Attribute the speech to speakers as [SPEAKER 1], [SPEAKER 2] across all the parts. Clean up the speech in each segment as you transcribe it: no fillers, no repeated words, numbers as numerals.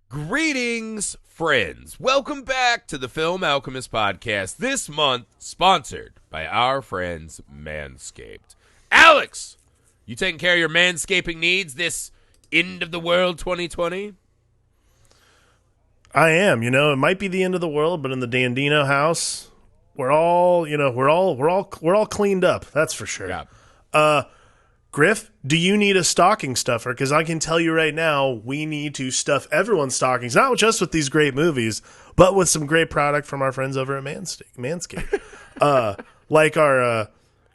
[SPEAKER 1] Greetings, friends. Welcome back to the Film Alchemist podcast. This month, sponsored by our friends Manscaped. Alex, you taking care of your manscaping needs this end of the world 2020?
[SPEAKER 2] I am. It might be the end of the world, but in the Dandino house, we're all cleaned up. That's for sure.
[SPEAKER 1] Yeah.
[SPEAKER 2] Griff, do you need a stocking stuffer? Because I can tell you right now, we need to stuff everyone's stockings, not just with these great movies, but with some great product from our friends over at Manscaped. Like our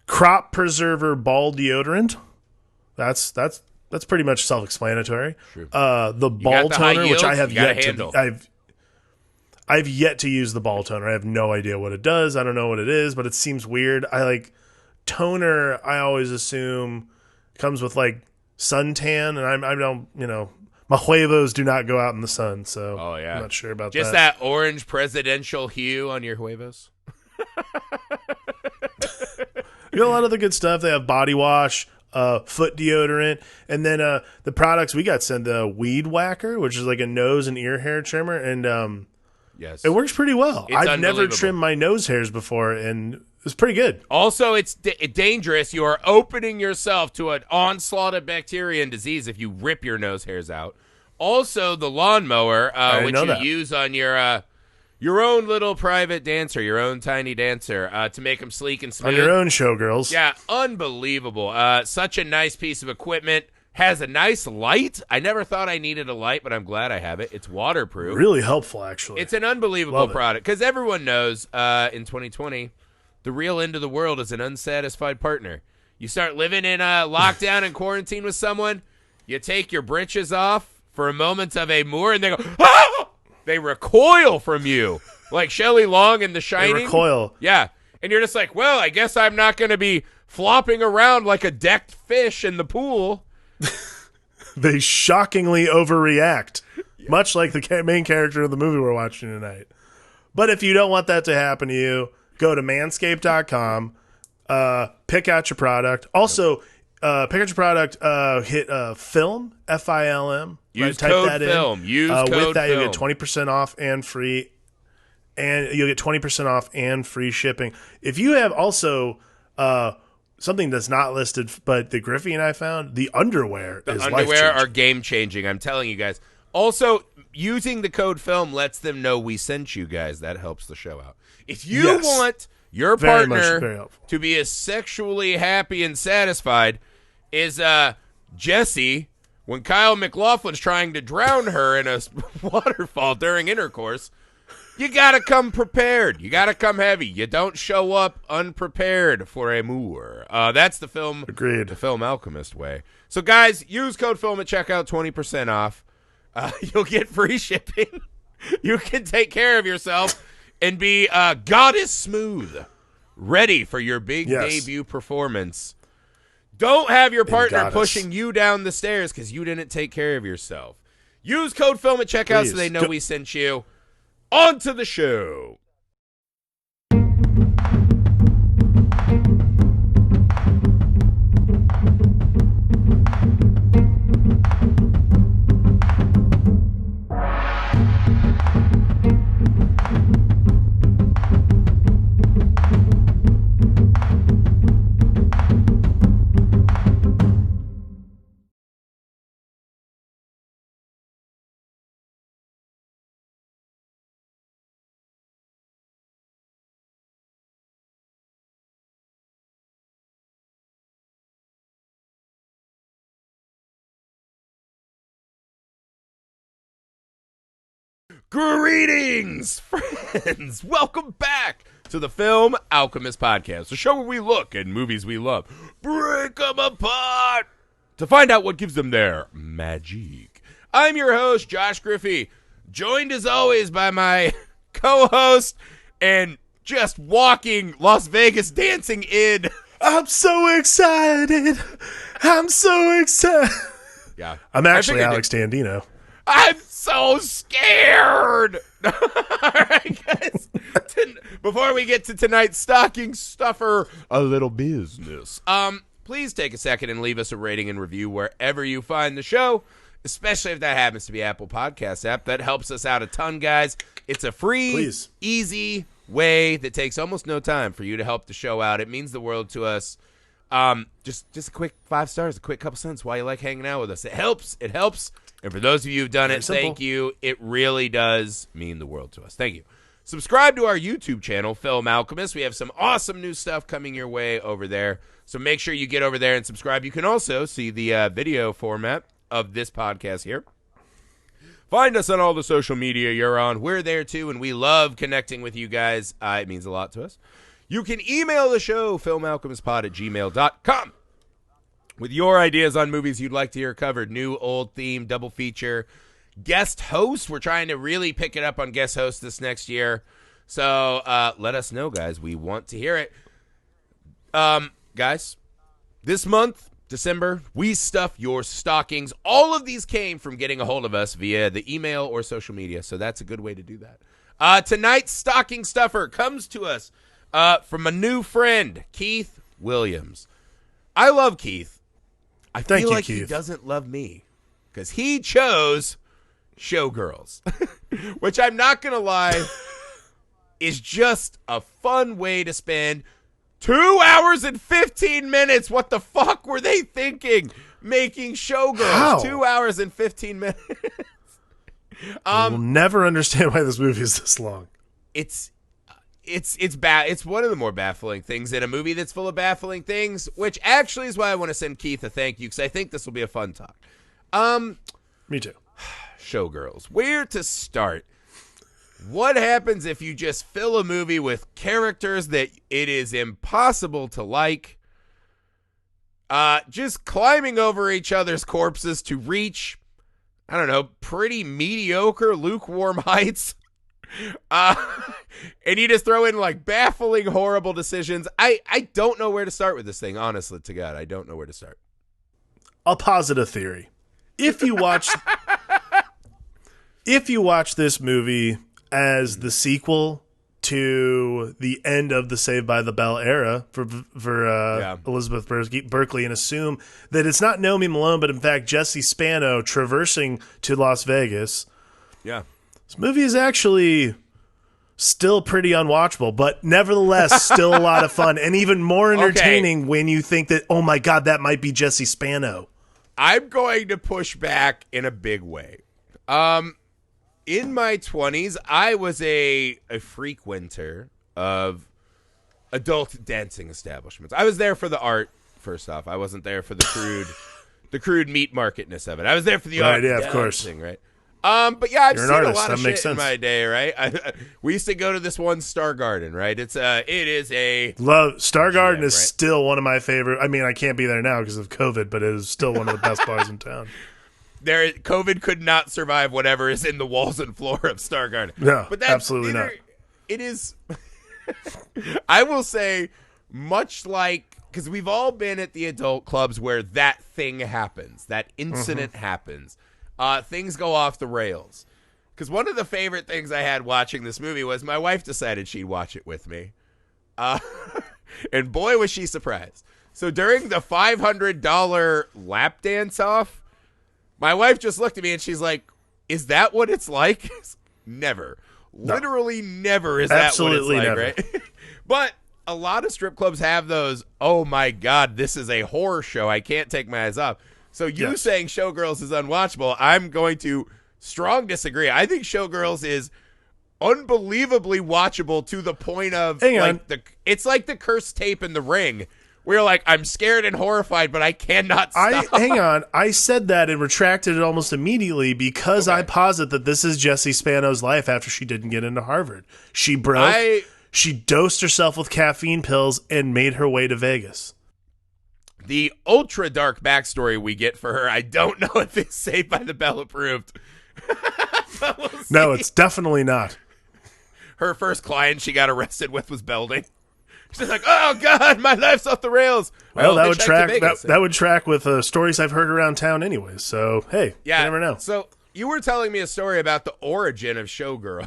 [SPEAKER 2] crop preserver ball deodorant. That's pretty much self-explanatory.
[SPEAKER 1] Sure.
[SPEAKER 2] The ball toner, which I have yet
[SPEAKER 1] to
[SPEAKER 2] I've yet to use the ball toner. I have no idea what it does. I don't know what it is, but it seems weird. Toner, I always assume comes with like suntan, and I don't, my huevos do not go out in the sun, so I'm not sure about
[SPEAKER 1] just
[SPEAKER 2] that.
[SPEAKER 1] That orange presidential hue on your huevos.
[SPEAKER 2] You got a lot of the good stuff. They have body wash, foot deodorant, and then the products we got sent, the Weed Whacker, which is like a nose and ear hair trimmer, and
[SPEAKER 1] yes,
[SPEAKER 2] it works pretty well. I've never
[SPEAKER 1] unbelievable.
[SPEAKER 2] trimmed my nose hairs before, and it's pretty good.
[SPEAKER 1] Also, it's dangerous. You are opening yourself to an onslaught of bacteria and disease if you rip your nose hairs out. Also, the lawnmower, which you use on your own little private dancer, your own tiny dancer, to make them sleek and smooth.
[SPEAKER 2] On your own Showgirls.
[SPEAKER 1] Yeah, unbelievable. Such a nice piece of equipment. Has a nice light. I never thought I needed a light, but I'm glad I have it. It's waterproof.
[SPEAKER 2] Really helpful, actually.
[SPEAKER 1] It's an unbelievable product because everyone knows in 2020, the real end of the world is an unsatisfied partner. You start living in lockdown and quarantine with someone, you take your britches off for a moment of amour, and they go, ah! They recoil from you. Like Shelley Long in The Shining.
[SPEAKER 2] They recoil.
[SPEAKER 1] Yeah. And you're just like, well, I guess I'm not going to be flopping around like a decked fish in the pool.
[SPEAKER 2] They shockingly overreact, much like the main character of the movie we're watching tonight. But if you don't want that to happen to you, go to manscaped.com, pick out your product. Also, pick out your product, hit film, F-I-L-M.
[SPEAKER 1] Use
[SPEAKER 2] type
[SPEAKER 1] code
[SPEAKER 2] that
[SPEAKER 1] film.
[SPEAKER 2] In.
[SPEAKER 1] Use code
[SPEAKER 2] with that,
[SPEAKER 1] film.
[SPEAKER 2] you'll get 20% off and free. And you'll get 20% off and free shipping. If you have also something that's not listed, but the Griffey and I found, the underwear is life-changing.
[SPEAKER 1] The underwear are game-changing, I'm telling you guys. Also, using the code film lets them know we sent you guys. That helps the show out. If you want your partner to be as sexually happy and satisfied as Jessie when Kyle MacLachlan's trying to drown her in a waterfall during intercourse, you got to come prepared. You got to come heavy. You don't show up unprepared for amour. That's the film.
[SPEAKER 2] Agreed.
[SPEAKER 1] The Film Alchemist way. So, guys, use code film at checkout, 20% off. You'll get free shipping. You can take care of yourself and be goddess smooth, ready for your big debut performance. Don't have your partner pushing you down the stairs because you didn't take care of yourself. Use code film at checkout so they know we sent you. On to the show. Greetings, friends! Welcome back to the Film Alchemist podcast, the show where we look at movies we love, break them apart to find out what gives them their magic. I'm your host, Josh Griffey, joined as always by my co-host and just walking Las Vegas dancing id.
[SPEAKER 2] I'm so excited. I'm so excited.
[SPEAKER 1] Yeah,
[SPEAKER 2] I'm actually Alex Dandino.
[SPEAKER 1] I'm so scared. All right, guys. Before we get to tonight's stocking stuffer, a little business. Please take a second and leave us a rating and review wherever you find the show. especially if that happens to be Apple Podcast app. That helps us out a ton, guys. It's a free, easy way that takes almost no time for you to help the show out. It means the world to us. Just a quick 5 stars, a quick couple cents while you like hanging out with us. It helps. It helps. And for those of you who've done it, thank you. It really does mean the world to us. Thank you. Subscribe to our YouTube channel, Film Alchemist. We have some awesome new stuff coming your way over there. So make sure you get over there and subscribe. You can also see the video format of this podcast here. Find us on all the social media you're on. We're there too, and we love connecting with you guys. It means a lot to us. You can email the show, filmalchemistpod@gmail.com, with your ideas on movies you'd like to hear covered. New, old, theme, double feature, guest host. We're trying to really pick it up on guest host this next year. So let us know, guys. We want to hear it. Guys, this month, December, we stuff your stockings. All of these came from getting a hold of us via the email or social media, so that's a good way to do that. Tonight's stocking stuffer comes to us from a new friend, Keith Williams. I love Keith. I feel like Keith. He doesn't love me because he chose Showgirls, which I'm not going to lie is just a fun way to spend 2 hours and 15 minutes. What the fuck were they thinking? Making Showgirls.
[SPEAKER 2] How?
[SPEAKER 1] 2 hours and 15 minutes.
[SPEAKER 2] We'll never understand why this movie is this long.
[SPEAKER 1] It's bad. It's one of the more baffling things in a movie that's full of baffling things, which actually is why I want to send Keith a thank you, because I think this will be a fun talk.
[SPEAKER 2] Me too.
[SPEAKER 1] Showgirls. Where to start? What happens if you just fill a movie with characters that it is impossible to like, just climbing over each other's corpses to reach, I don't know, pretty mediocre, lukewarm heights? And you just throw in like baffling, horrible decisions. I don't know where to start with this thing, honestly to God. I don't know where to start.
[SPEAKER 2] I'll posit a theory. If you watch this movie as the sequel to the end of the Saved by the Bell era for Elizabeth Berkley, and assume that it's not Naomi Malone, but in fact Jesse Spano traversing to Las Vegas.
[SPEAKER 1] Yeah.
[SPEAKER 2] This movie is actually still pretty unwatchable, but nevertheless still a lot of fun and even more entertaining when you think that, oh my God, that might be Jesse Spano.
[SPEAKER 1] I'm going to push back in a big way. In my 20s, I was a frequenter of adult dancing establishments. I was there for the art, first off. I wasn't there for the crude meat marketness of it. I was there for the art.
[SPEAKER 2] Yeah,
[SPEAKER 1] of
[SPEAKER 2] course.
[SPEAKER 1] Right? But yeah, I've
[SPEAKER 2] You're
[SPEAKER 1] seen
[SPEAKER 2] an artist.
[SPEAKER 1] a lot of
[SPEAKER 2] That makes
[SPEAKER 1] shit in
[SPEAKER 2] sense.
[SPEAKER 1] my day, right? We used to go to this one Star Garden, right? It is a
[SPEAKER 2] Star Garden is
[SPEAKER 1] right?
[SPEAKER 2] still one of my favorite. I mean, I can't be there now because of COVID, but it is still one of the best bars in town.
[SPEAKER 1] COVID could not survive whatever is in the walls and floor of Star Garden.
[SPEAKER 2] No,
[SPEAKER 1] but
[SPEAKER 2] absolutely not.
[SPEAKER 1] It is. I will say, much like, because we've all been at the adult clubs where that thing happens, that incident happens. Things go off the rails. Because one of the favorite things I had watching this movie was my wife decided she'd watch it with me. And boy, was she surprised. So during the $500 lap dance off, my wife just looked at me and she's like, is that what it's like? Never. No. Literally never is
[SPEAKER 2] Absolutely
[SPEAKER 1] that what it's like,
[SPEAKER 2] never.
[SPEAKER 1] right? But a lot of strip clubs have those, oh my God, this is a horror show. I can't take my eyes off. So you saying Showgirls is unwatchable, I'm going to strong disagree. I think Showgirls is unbelievably watchable to the point of it's like the cursed tape in The Ring. We're like, I'm scared and horrified, but I cannot stop.
[SPEAKER 2] Hang on. I said that and retracted it almost immediately because I posit that this is Jessie Spano's life after she didn't get into Harvard. She broke. She dosed herself with caffeine pills and made her way to Vegas.
[SPEAKER 1] The ultra dark backstory we get for her, I don't know if it's Saved by the Bell approved. We'll
[SPEAKER 2] no, it's definitely not.
[SPEAKER 1] Her first client she got arrested with was Belding. She's like, oh God, my life's off the rails.
[SPEAKER 2] Well, that would track. That would track with stories I've heard around town, anyway. So hey, you never know.
[SPEAKER 1] So you were telling me a story about the origin of Showgirls.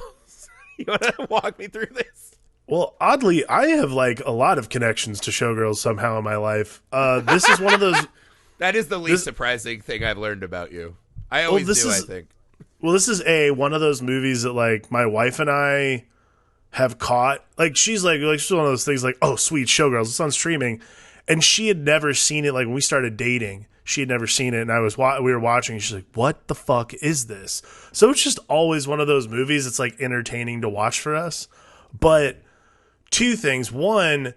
[SPEAKER 1] You want to walk me through this?
[SPEAKER 2] Well, oddly, I have like a lot of connections to Showgirls somehow in my life. This is one of those.
[SPEAKER 1] That is the least surprising thing I've learned about you. I always do, I think.
[SPEAKER 2] Well, this is one of those movies that, like, my wife and I have caught. Like, she's one of those things like, oh, sweet, Showgirls, it's on streaming. And she had never seen it. Like, when we started dating, she had never seen it. And we were watching, and she's like, what the fuck is this? So it's just always one of those movies that's, like, entertaining to watch for us. But two things. One,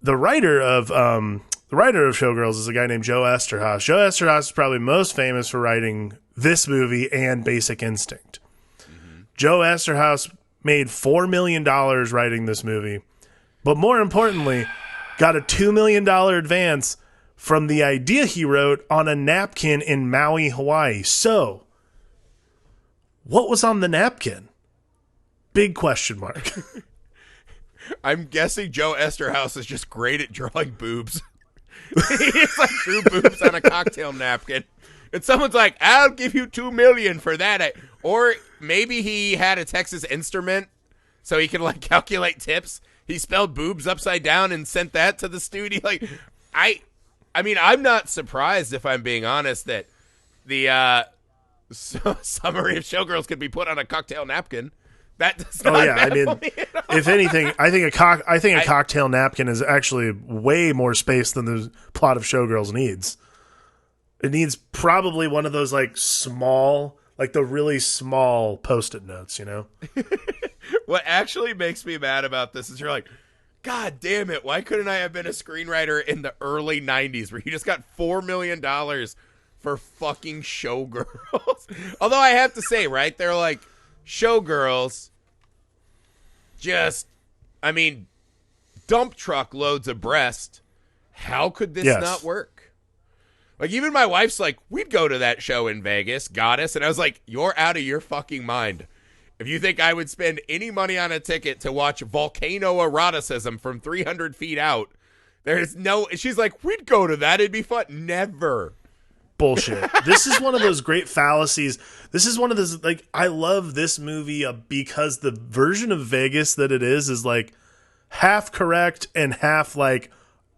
[SPEAKER 2] the writer of Showgirls is a guy named Joe Esterhaus. Joe Esterhaus is probably most famous for writing this movie and Basic Instinct. Mm-hmm. Joe Esterhaus made $4 million writing this movie, but more importantly, got a $2 million advance from the idea he wrote on a napkin in Maui, Hawaii. So, what was on the napkin? Big question mark.
[SPEAKER 1] I'm guessing Joe Esterhaus is just great at drawing boobs. He's like drew boobs on a cocktail napkin. And someone's like, I'll give you $2 million for that. Or maybe he had a Texas Instrument so he could like calculate tips. He spelled boobs upside down and sent that to the studio. Like, I mean, I'm not surprised, if I'm being honest, that the summary of Showgirls could be put on a cocktail napkin. That does not me
[SPEAKER 2] if anything, I think a cocktail napkin is actually way more space than the plot of Showgirls needs. It needs probably one of those like small, like the really small Post-it notes, you know?
[SPEAKER 1] What actually makes me mad about this is you're like, God damn it, why couldn't I have been a screenwriter in the early 90s where you just got $4 million for fucking Showgirls? Although I have to say, right, they're like, Showgirls, dump truck loads of breast. How could this not work? Like, even my wife's like, we'd go to that show in Vegas, Goddess. And I was like, you're out of your fucking mind. If you think I would spend any money on a ticket to watch Volcano eroticism from 300 feet out, there's no... She's like, we'd go to that. It'd be fun. Never.
[SPEAKER 2] Bullshit. This is one of those great fallacies. This is one of those, like, I love this movie because the version of Vegas that it is like half correct and half like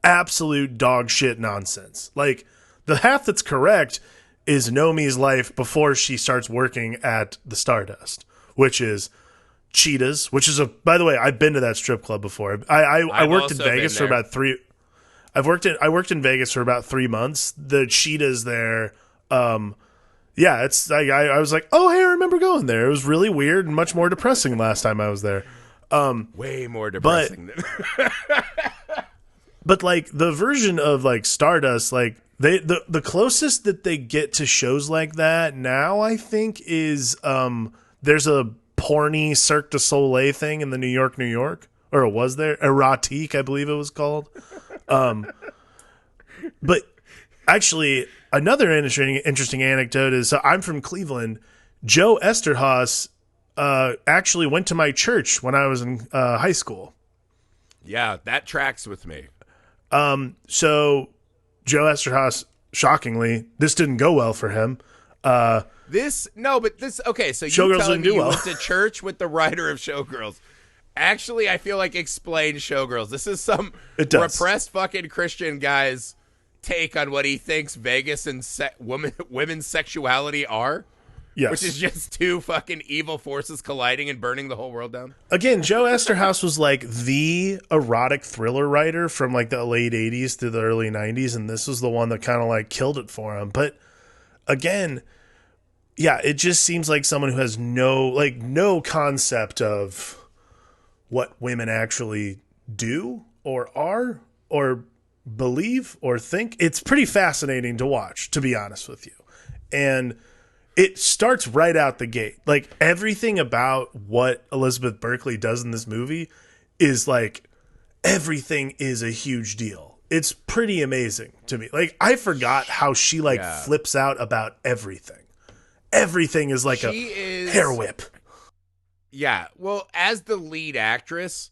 [SPEAKER 2] absolute dog shit nonsense. Like, the half that's correct is Nomi's life before she starts working at the Stardust, which is Cheetahs, which is by the way, I've been to that strip club before. I worked in Vegas for about 3 I worked in Vegas for about 3 months. The Cheetahs there, it's like I was like, oh hey, I remember going there. It was really weird and much more depressing last time I was there.
[SPEAKER 1] Way more depressing
[SPEAKER 2] but like the version of like Stardust, like the closest that they get to shows like that now, I think, is there's a porny Cirque du Soleil thing in the New York, or it was there, Erotica, I believe it was called. But actually, another interesting anecdote is, so I'm from Cleveland. Joe Esterhaus actually went to my church when I was in high school.
[SPEAKER 1] Yeah, that tracks with me.
[SPEAKER 2] So Joe Esterhaus, shockingly, this didn't go well for him.
[SPEAKER 1] Okay, so you telling me you went to church with the writer of Showgirls. Actually, I feel like explain Showgirls. This is some repressed fucking Christian guy's take on what he thinks Vegas and women's sexuality are.
[SPEAKER 2] Yes.
[SPEAKER 1] Which is just two fucking evil forces colliding and burning the whole world down.
[SPEAKER 2] Again, Joe Esterhaus was like the erotic thriller writer from like the late 80s to the early 90s, and this was the one that kind of like killed it for him. But again, yeah, it just seems like someone who has no concept of what women actually do or are or believe or think. It's pretty fascinating to watch, to be honest with you. And it starts right out the gate. Like, everything about what Elizabeth Berkley does in this movie is like, everything is a huge deal. It's pretty amazing to me. Like, I forgot how she flips out about everything. Everything is like hair whip.
[SPEAKER 1] Yeah. Well, as the lead actress,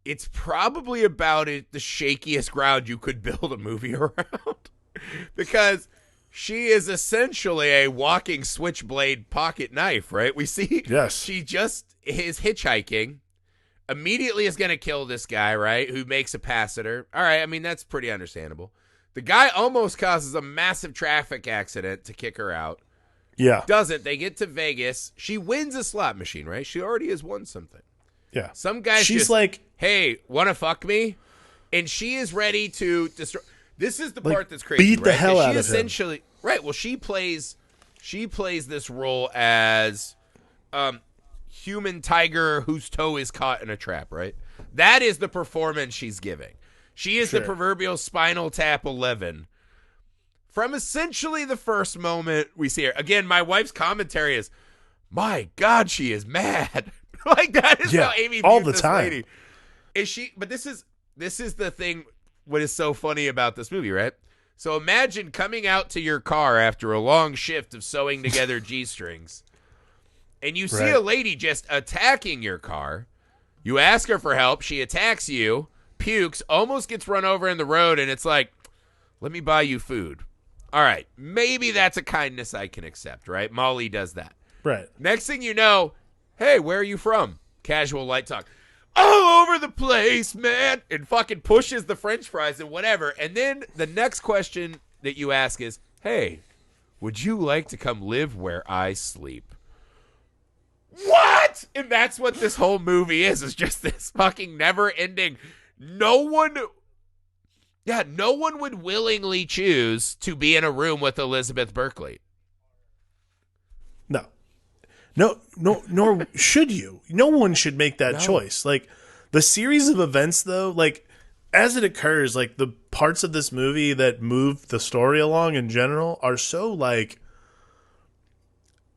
[SPEAKER 1] it's probably about the shakiest ground you could build a movie around. Because she is essentially a walking switchblade pocket knife, right? We see she just is hitchhiking, immediately is going to kill this guy, right, who makes a pass at her. All right, I mean, that's pretty understandable. The guy almost causes a massive traffic accident to kick her out.
[SPEAKER 2] Yeah.
[SPEAKER 1] Doesn't. They get to Vegas. She wins a slot machine, right? She already has won something.
[SPEAKER 2] Yeah.
[SPEAKER 1] Some guy's
[SPEAKER 2] She's
[SPEAKER 1] just
[SPEAKER 2] like,
[SPEAKER 1] hey, want to fuck me? And she is ready to destroy. This is the part that's crazy.
[SPEAKER 2] Beat the
[SPEAKER 1] right?
[SPEAKER 2] hell out
[SPEAKER 1] she
[SPEAKER 2] of
[SPEAKER 1] essentially, him. Right. Well, she plays this role as human tiger whose toe is caught in a trap, right? That is the performance she's giving. She is the proverbial Spinal Tap 11. From essentially the first moment we see her. Again, my wife's commentary is, my God, she is mad. Like, that is how Amy views
[SPEAKER 2] all the
[SPEAKER 1] this
[SPEAKER 2] time.
[SPEAKER 1] lady. Is she? But this is the thing, what is so funny about this movie, right? So imagine coming out to your car after a long shift of sewing together G-strings, and you see a lady just attacking your car. You ask her for help. She attacks you, pukes, almost gets run over in the road, and it's like, let me buy you food. All right, maybe that's a kindness I can accept, right? Molly does that.
[SPEAKER 2] Right.
[SPEAKER 1] Next thing you know, hey, where are you from? Casual light talk. All over the place, man. And fucking pushes the french fries and whatever. And then the next question that you ask is, hey, would you like to come live where I sleep? What? And that's what this whole movie is just this fucking never-ending. No one would willingly choose to be in a room with Elizabeth Berkley.
[SPEAKER 2] No, nor should you. No one should make that choice. Like, the series of events, though, like, as it occurs, like, the parts of this movie that move the story along in general are so, like,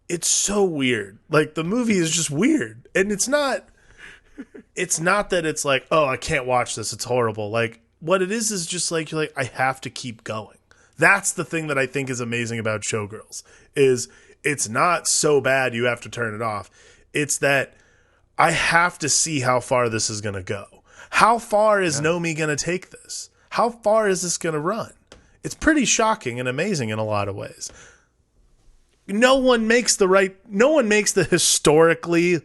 [SPEAKER 2] it's so weird. Like, the movie is just weird. And it's not that it's like, oh, I can't watch this, it's horrible. Like, what it is just like, you're like, I have to keep going. That's the thing that I think is amazing about Showgirls, is it's not so bad you have to turn it off. It's that I have to see how far this is going to go. How far is Nomi going to take this? How far is this going to run? It's pretty shocking and amazing in a lot of ways. No one makes the historically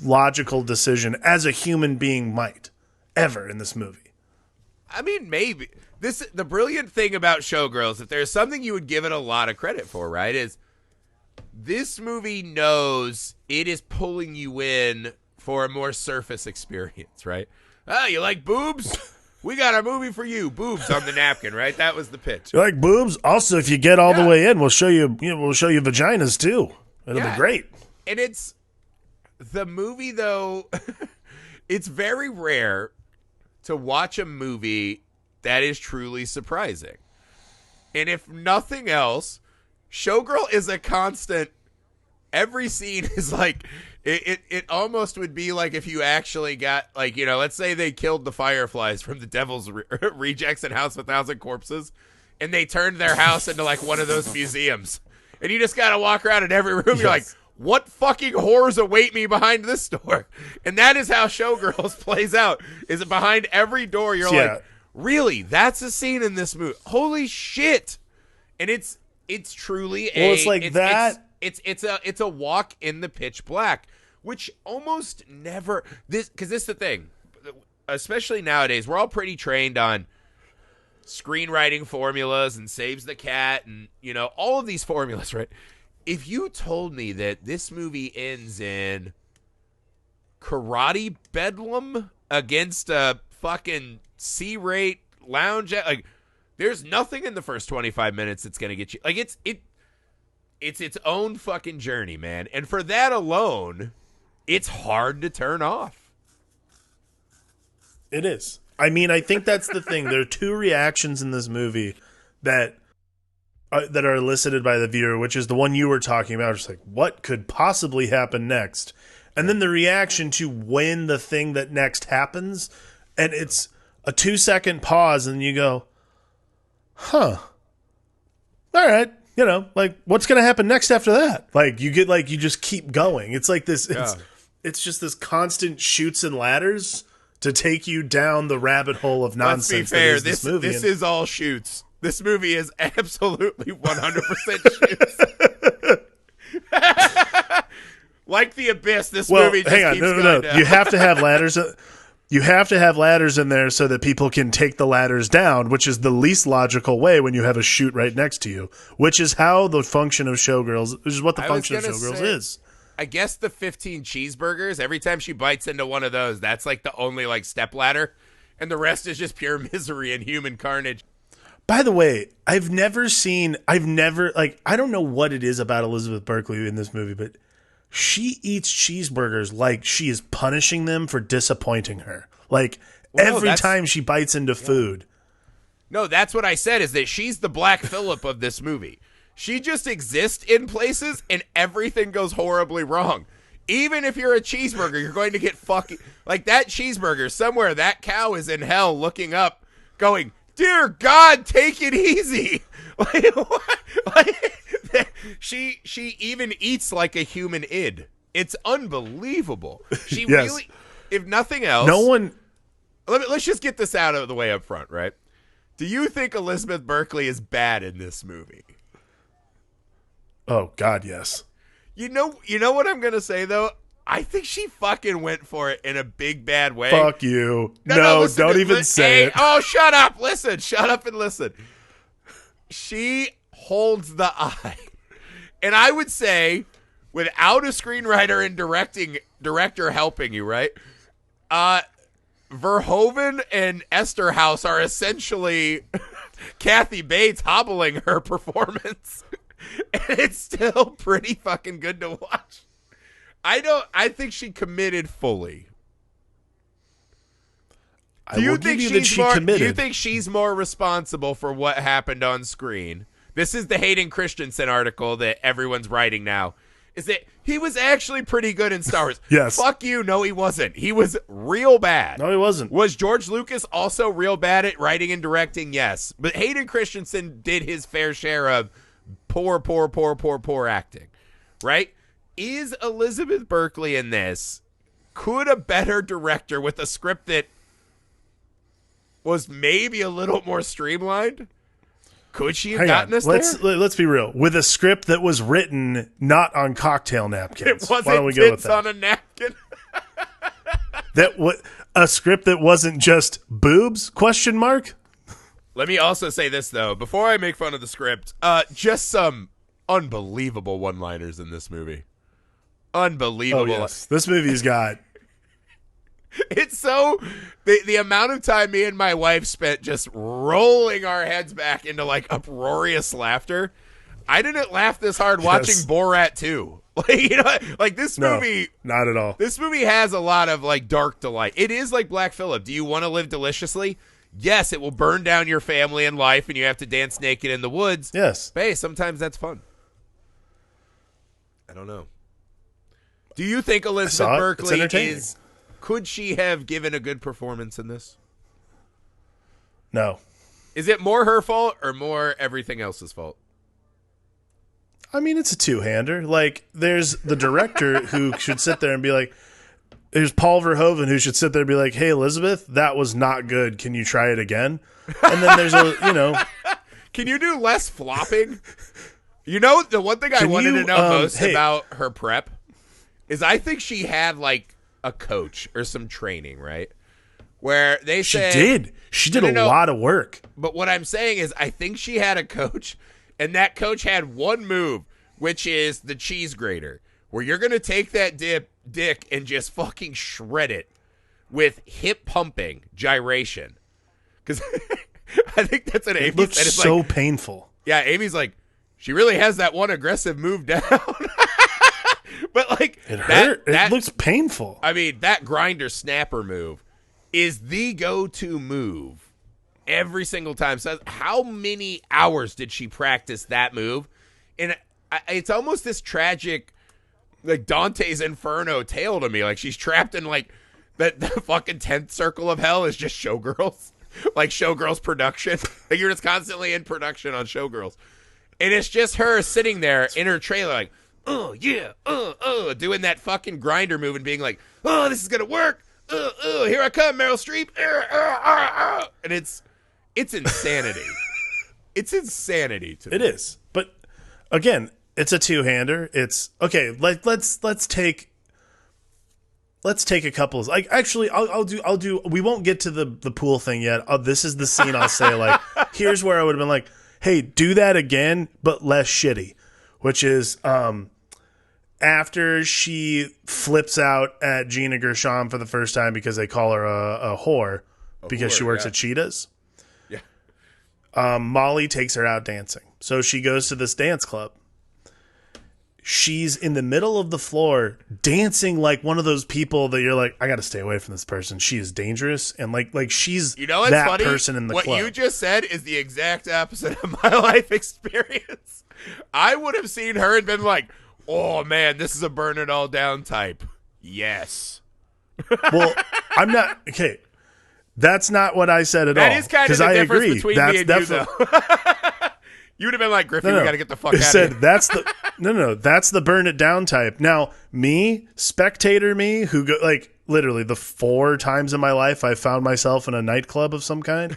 [SPEAKER 2] logical decision as a human being might ever in this movie.
[SPEAKER 1] I mean, maybe. The brilliant thing about Showgirls, if there's something you would give it a lot of credit for, right, is this movie knows it is pulling you in for a more surface experience, right? Oh, you like boobs? We got a movie for you. Boobs on the napkin, right? That was the pitch.
[SPEAKER 2] You like boobs? Also, if you get all the way in, we'll show you vaginas too. It'll be great.
[SPEAKER 1] And it's the movie, though. It's very rare to watch a movie that is truly surprising. And if nothing else, Showgirl is a constant. Every scene is like, it almost would be like if you actually got, like, you know, let's say they killed the Fireflies from the Devil's Rejects and House of 1,000 Corpses, and they turned their house into like one of those museums. And you just got to walk around in every room. Yes. You're like, what fucking horrors await me behind this door? And that is how Showgirls plays out. Is it behind every door? You're like, really? That's a scene in this movie? Holy shit! And it's truly it's a walk in the pitch black, which almost never because this is the thing, especially nowadays, we're all pretty trained on screenwriting formulas and Saves the Cat and, you know, all of these formulas, right? If you told me that this movie ends in karate bedlam against a fucking C-rate lounge, like, there's nothing in the first 25 minutes that's gonna get you. Like, it's its own fucking journey, man. And for that alone, it's hard to turn off.
[SPEAKER 2] It is. I mean, I think that's the thing. There are two reactions in this movie that are elicited by the viewer, which is the one you were talking about. It's like, what could possibly happen next? And then the reaction to when the thing that next happens, and it's a 2-second pause, and you go, huh. All right. You know, like, what's going to happen next after that? Like, you just keep going. It's like this, it's just this constant chutes and ladders to take you down the rabbit hole of nonsense.
[SPEAKER 1] Let's be fair,
[SPEAKER 2] that is this movie.
[SPEAKER 1] This is all shoots. This movie is absolutely 100% shoots. Like The Abyss, this movie just
[SPEAKER 2] hang on,
[SPEAKER 1] keeps
[SPEAKER 2] no.
[SPEAKER 1] going down.
[SPEAKER 2] You have to have ladders. You have to have ladders in there so that people can take the ladders down, which is the least logical way when you have a chute right next to you, which is how the function of Showgirls, which is what the function of Showgirls is.
[SPEAKER 1] I guess the 15 cheeseburgers, every time she bites into one of those, that's like the only like step ladder, and the rest is just pure misery and human carnage.
[SPEAKER 2] By the way, I don't know what it is about Elizabeth Berkley in this movie, but she eats cheeseburgers like she is punishing them for disappointing her. Like every time she bites into food.
[SPEAKER 1] No, that's what I said, is that she's the Black Phillip of this movie. She just exists in places and everything goes horribly wrong. Even if you're a cheeseburger, you're going to get fucking... Like that cheeseburger, somewhere that cow is in hell looking up, going, "Dear God, take it easy." Like, what? Like, she even eats like a human id. It's unbelievable. She
[SPEAKER 2] yes.
[SPEAKER 1] really, if nothing else,
[SPEAKER 2] no one.
[SPEAKER 1] Let's just get this out of the way up front, right? Do you think Elizabeth Berkley is bad in this movie?
[SPEAKER 2] Oh God, yes.
[SPEAKER 1] You know what I'm gonna say though? I think she fucking went for it in a big bad way.
[SPEAKER 2] Fuck you. No, don't even say it.
[SPEAKER 1] Oh, shut up. Listen. Shut up and listen. She holds the eye. And I would say, without a screenwriter and director helping you, right? Verhoeven and Esterhaus are essentially Kathy Bates hobbling her performance. And it's still pretty fucking good to watch. I think she committed fully. Do you think she's more responsible for what happened on screen? This is the Hayden Christensen article that everyone's writing now. Is that he was actually pretty good in Star Wars?
[SPEAKER 2] Yes.
[SPEAKER 1] Fuck you. No, he wasn't. He was real bad.
[SPEAKER 2] No, he wasn't.
[SPEAKER 1] Was George Lucas also real bad at writing and directing? Yes. But Hayden Christensen did his fair share of poor acting. Right? Is Elizabeth Berkley in this? Could a better director with a script that was maybe a little more streamlined, could she have gotten us there?
[SPEAKER 2] Let's be real. With a script that was written not on cocktail napkins.
[SPEAKER 1] It wasn't
[SPEAKER 2] Why don't we go with that?
[SPEAKER 1] on a napkin.
[SPEAKER 2] A script that wasn't just boobs? ?
[SPEAKER 1] Let me also say this though, before I make fun of the script, just some unbelievable one-liners in this movie. Unbelievable.
[SPEAKER 2] Oh, yes. This movie's got...
[SPEAKER 1] It's so... The amount of time me and my wife spent just rolling our heads back into, like, uproarious laughter. I didn't laugh this hard watching Borat 2. Like, this movie...
[SPEAKER 2] No, not at all.
[SPEAKER 1] This movie has a lot of, like, dark delight. It is like Black Phillip. Do you want to live deliciously? Yes, it will burn down your family and life, and you have to dance naked in the woods.
[SPEAKER 2] Yes.
[SPEAKER 1] But hey, sometimes that's fun. I don't know. Do you think Elizabeth Berkley is... Could she have given a good performance in this?
[SPEAKER 2] No.
[SPEAKER 1] Is it more her fault or more everything else's fault?
[SPEAKER 2] I mean, it's a two-hander. Like, there's the director who should sit there and be like... There's Paul Verhoeven who should sit there and be like, "Hey, Elizabeth, that was not good. Can you try it again?" And then there's
[SPEAKER 1] Can you do less flopping? You know, the one thing I wanted to know most about her prep is I think she had, like, a coach or some training, right? Where they said...
[SPEAKER 2] She did a lot of work.
[SPEAKER 1] But what I'm saying is I think she had a coach, and that coach had one move, which is the cheese grater, where you're going to take that dick and just fucking shred it with hip pumping gyration. Because I think that's what Amy said.
[SPEAKER 2] It looks so painful.
[SPEAKER 1] Yeah, Amy's like, she really has that one aggressive move down. But like,
[SPEAKER 2] it hurt. It looks painful.
[SPEAKER 1] I mean, that grinder snapper move is the go-to move every single time. So how many hours did she practice that move? And it's almost this tragic, like Dante's Inferno tale to me. Like, she's trapped in, like, the fucking 10th circle of hell is just Showgirls. Like, Showgirls production. Like, you're just constantly in production on Showgirls. And it's just her sitting there in her trailer like, oh, yeah, doing that fucking grinder move and being like, oh, this is going to work. Here I come, Meryl Streep. And it's insanity. It's insanity to me.
[SPEAKER 2] It is. But, again, it's a two-hander. It's, okay, let's take let's take a couple. Like, actually, I'll do. We won't get to the pool thing yet. This is the scene I'll say, like, here's where I would have been like, hey, do that again, but less shitty. Which is, after she flips out at Gina Gershon for the first time because they call her a whore because she works at Cheetah's. Yeah. Molly takes her out dancing. So she goes to this dance club. She's in the middle of the floor dancing like one of those people that you're like, I got to stay away from this person. She is dangerous. And like she's that funny? Person in the club.
[SPEAKER 1] What you just said is the exact opposite of my life experience. I would have seen her and been like, oh man, this is a burn it all down type. Yes.
[SPEAKER 2] Well, I'm not. Okay. That's not what I said at all.
[SPEAKER 1] That is kind of the difference between me and you, though. You would have been like, Griffin, we got to get the fuck out of here.
[SPEAKER 2] That's the that's the burn it down type. Now, me, spectator me, who go like literally the 4 times in my life I found myself in a nightclub of some kind.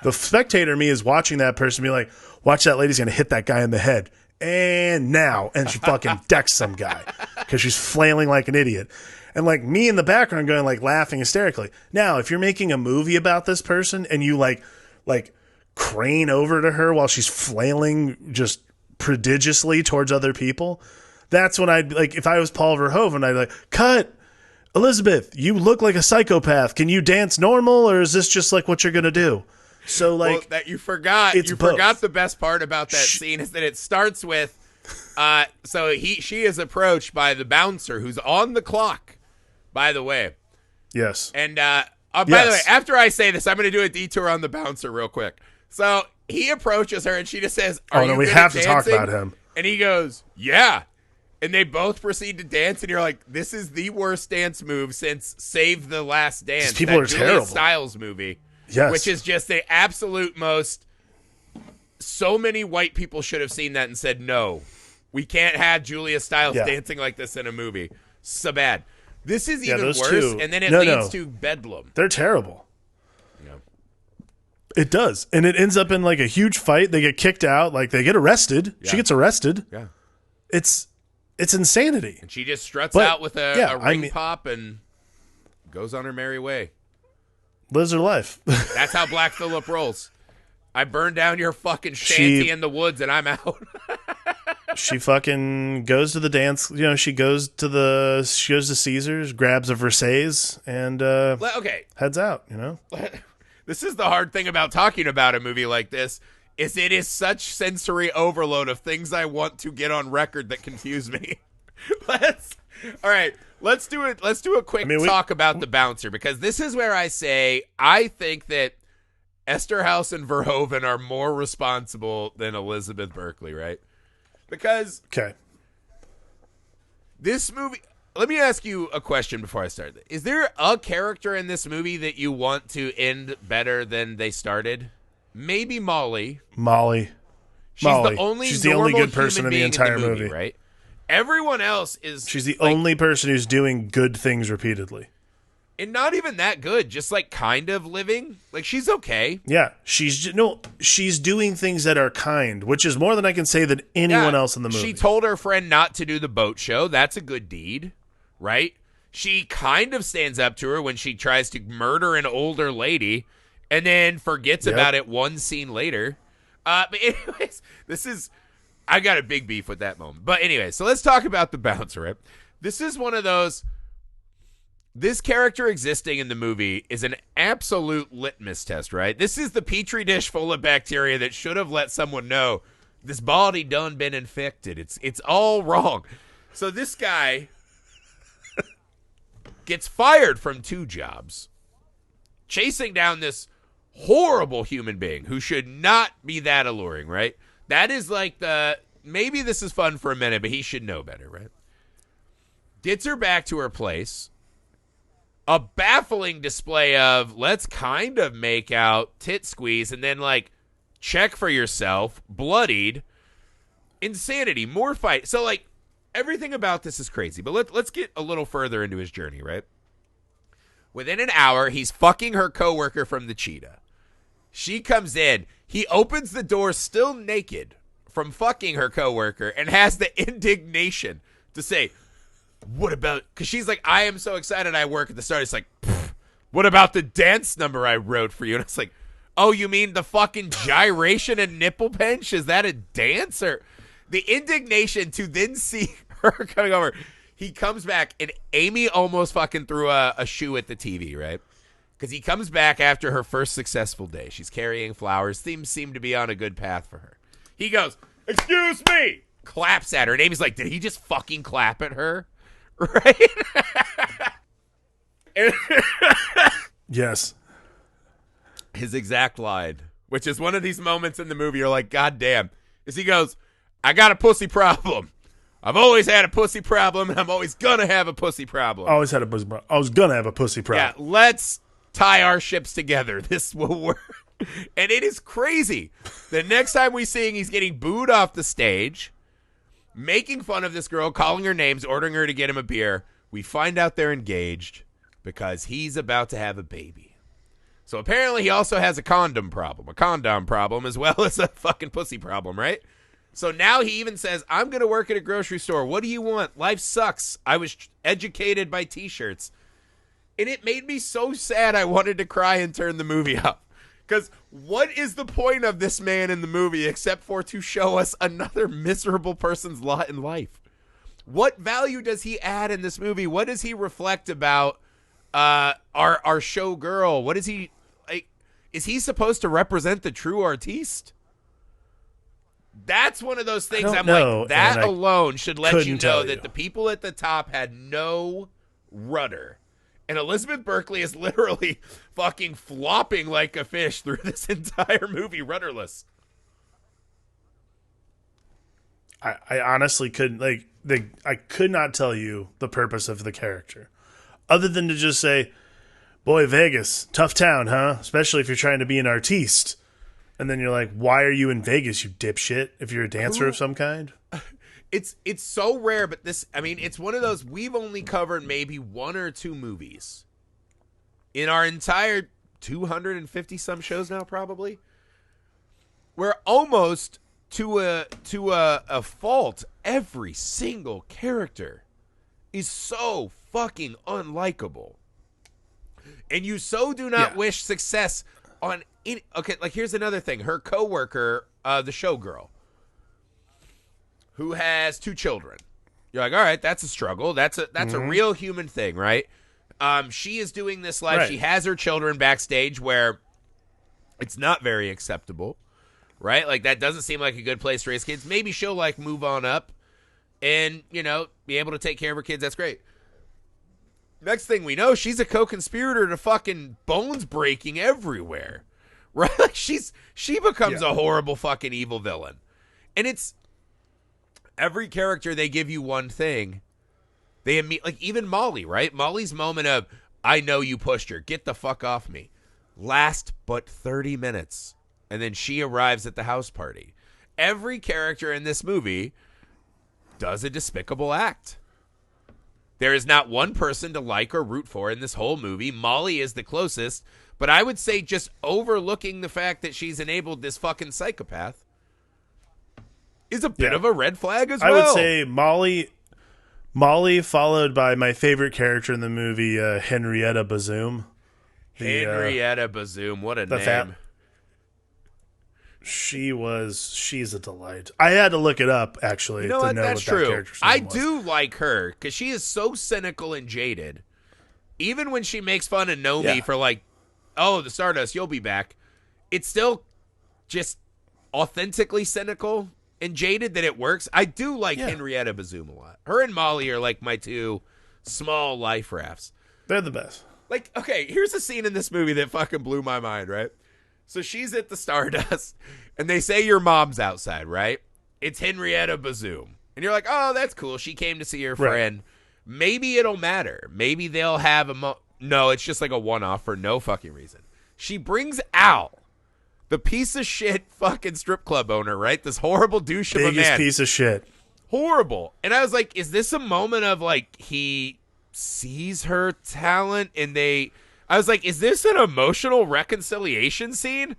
[SPEAKER 2] The spectator me is watching that person be like, watch that lady's gonna hit that guy in the head. And now, and she fucking decks some guy because she's flailing like an idiot. And like me in the background going like laughing hysterically. Now, if you're making a movie about this person and you like crane over to her while she's flailing just prodigiously towards other people, that's when I'd like, if I was Paul Verhoeven, I'd like, cut, Elizabeth, you look like a psychopath. Can you dance normal, or is this just like what you're gonna do? So like,
[SPEAKER 1] well, that you forgot the best part about that scene is that it starts with so she is approached by the bouncer who's on the clock, by the way.
[SPEAKER 2] Yes.
[SPEAKER 1] And by the way, after I say this, I'm going to do a detour on the bouncer real quick. So he approaches her and she just says,
[SPEAKER 2] we have to talk about him.
[SPEAKER 1] And he goes, yeah. And they both proceed to dance, and you're like, this is the worst dance move since Save the Last Dance.
[SPEAKER 2] These people are
[SPEAKER 1] Julia
[SPEAKER 2] terrible.
[SPEAKER 1] Stiles movie.
[SPEAKER 2] Yes.
[SPEAKER 1] Which is just the absolute most. So many white people should have seen that and said, no, we can't have Julia Stiles dancing like this in a movie. So bad. This is even worse, and then it leads to Bedlam.
[SPEAKER 2] They're terrible. Yeah. It does. And it ends up in like a huge fight. They get kicked out. Like they get arrested. Yeah. She gets arrested.
[SPEAKER 1] Yeah.
[SPEAKER 2] It's insanity.
[SPEAKER 1] And she just struts out with a ring pop and goes on her merry way.
[SPEAKER 2] Lives her life.
[SPEAKER 1] That's how Black Phillip rolls. I burned down your fucking shanty in the woods and I'm out.
[SPEAKER 2] She fucking goes to the dance. You know, she goes to Caesars, grabs a Versailles, and heads out. You know,
[SPEAKER 1] this is the hard thing about talking about a movie like this. Is it is such sensory overload of things I want to get on record that confuse me. Let's do it. Let's do a quick talk about the bouncer, because this is where I say I think that Esterhaus and Verhoeven are more responsible than Elizabeth Berkley, right? Because this movie, let me ask you a question before I start. Is there a character in this movie that you want to end better than they started? Maybe Molly. She's the only good person in the entire movie, right? Everyone else is.
[SPEAKER 2] She's the only person who's doing good things repeatedly.
[SPEAKER 1] And not even that good, just like kind of living. Like she's okay.
[SPEAKER 2] Yeah, she's doing things that are kind, which is more than I can say than anyone else in the movie.
[SPEAKER 1] She told her friend not to do the boat show. That's a good deed, right? She kind of stands up to her when she tries to murder an older lady and then forgets about it one scene later. But anyways, I got a big beef with that moment. But anyway, so let's talk about the bouncer, right? This is one of those. This character existing in the movie is an absolute litmus test, right? This is the petri dish full of bacteria that should have let someone know this body done been infected. It's all wrong. So this guy gets fired from 2 jobs, chasing down this horrible human being who should not be that alluring, right? That is like maybe this is fun for a minute, but he should know better, right? Gets her back to her place. A baffling display of let's kind of make out, tit squeeze, and then like check for yourself, bloodied, insanity, more fight. So like everything about this is crazy. But let's get a little further into his journey, right? Within an hour, he's fucking her coworker from the Cheetah. She comes in. He opens the door still naked from fucking her coworker and has the indignation to say, what about, because she's like, I am so excited I work at the start. It's like, what about the dance number I wrote for you? And it's like, oh, you mean the fucking gyration and nipple pinch? Is that a dance? Or the indignation to then see her coming over. He comes back, and Amy almost fucking threw a shoe at the TV, right? Because he comes back after her first successful day. She's carrying flowers. Things seem to be on a good path for her. He goes, excuse me! Claps at her. And Amy's like, did he just fucking clap at her? Right?
[SPEAKER 2] Yes.
[SPEAKER 1] His exact line, which is one of these moments in the movie you're like, God damn, is he goes, I got a pussy problem. I've always had a pussy problem, and I'm always gonna have a pussy problem.
[SPEAKER 2] I always had a pussy problem. I was gonna have a pussy problem.
[SPEAKER 1] Yeah, let's tie our ships together. This will work. And it is crazy. The next time we see him, he's getting booed off the stage, making fun of this girl, calling her names, ordering her to get him a beer. We find out they're engaged because he's about to have a baby. So apparently he also has a condom problem as well as a fucking pussy problem, right? So now he even says, I'm going to work at a grocery store. What do you want? Life sucks. I was educated by T-shirts. And it made me so sad I wanted to cry and turn the movie up. Because what is the point of this man in the movie except for to show us another miserable person's lot in life? What value does he add in this movie? What does he reflect about our showgirl? What is he like? Is he supposed to represent the true artiste? That's one of those things I'm like, that alone should let you know that the people at the top had no rudder. And Elizabeth Berkley is literally fucking flopping like a fish through this entire movie, rudderless.
[SPEAKER 2] I honestly couldn't, I could not tell you the purpose of the character. Other than to just say, boy, Vegas, tough town, huh? Especially if you're trying to be an artiste. And then you're like, why are you in Vegas, you dipshit, if you're a dancer of some kind?
[SPEAKER 1] It's so rare, but it's one of those, we've only covered maybe one or two movies in our entire 250 some shows now, probably, where almost to a fault, every single character is so fucking unlikable, and you so do not wish success on. Okay, like here's another thing. Her coworker, the showgirl, who has 2 children. You're like, all right, that's a struggle. That's a real human thing, right? She is doing this life. Right. She has her children backstage where it's not very acceptable, right? Like that doesn't seem like a good place to raise kids. Maybe she'll like move on up and, be able to take care of her kids. That's great. Next thing we know, she's a co-conspirator to fucking bones breaking everywhere, right? Like she becomes a horrible fucking evil villain. And it's every character, they give you one thing. They like even Molly, right? Molly's moment of, I know you pushed her, get the fuck off me, last but 30 minutes. And then she arrives at the house party. Every character in this movie does a despicable act. There is not one person to like or root for in this whole movie. Molly is the closest, but I would say just overlooking the fact that she's enabled this fucking psychopath is a bit of a red flag as well.
[SPEAKER 2] I would say Molly followed by my favorite character in the movie, Henrietta Bazoom.
[SPEAKER 1] Henrietta Bazoom, what a name.
[SPEAKER 2] She's a delight. I had to look it up, actually, to know what
[SPEAKER 1] that's
[SPEAKER 2] that
[SPEAKER 1] true.
[SPEAKER 2] character's name was.
[SPEAKER 1] I do like her, because she is so cynical and jaded. Even when she makes fun of Nomi for like, oh, the Stardust, you'll be back. It's still just authentically cynical and jaded that it works. I do like Henrietta Bazoom a lot. Her and Molly are like my 2 small life rafts.
[SPEAKER 2] They're the best.
[SPEAKER 1] Like, okay, here's a scene in this movie that fucking blew my mind, right? So she's at the Stardust, and they say your mom's outside, right? It's Henrietta Bazoom. And you're like, oh, that's cool. She came to see her friend. Right. Maybe it'll matter. Maybe they'll have no, it's just like a one-off for no fucking reason. She brings Al, the piece of shit fucking strip club owner, right? This horrible douche of a man.
[SPEAKER 2] Biggest piece of shit.
[SPEAKER 1] Horrible. And I was like, is this a moment of like he sees her talent and I was like, is this an emotional reconciliation scene?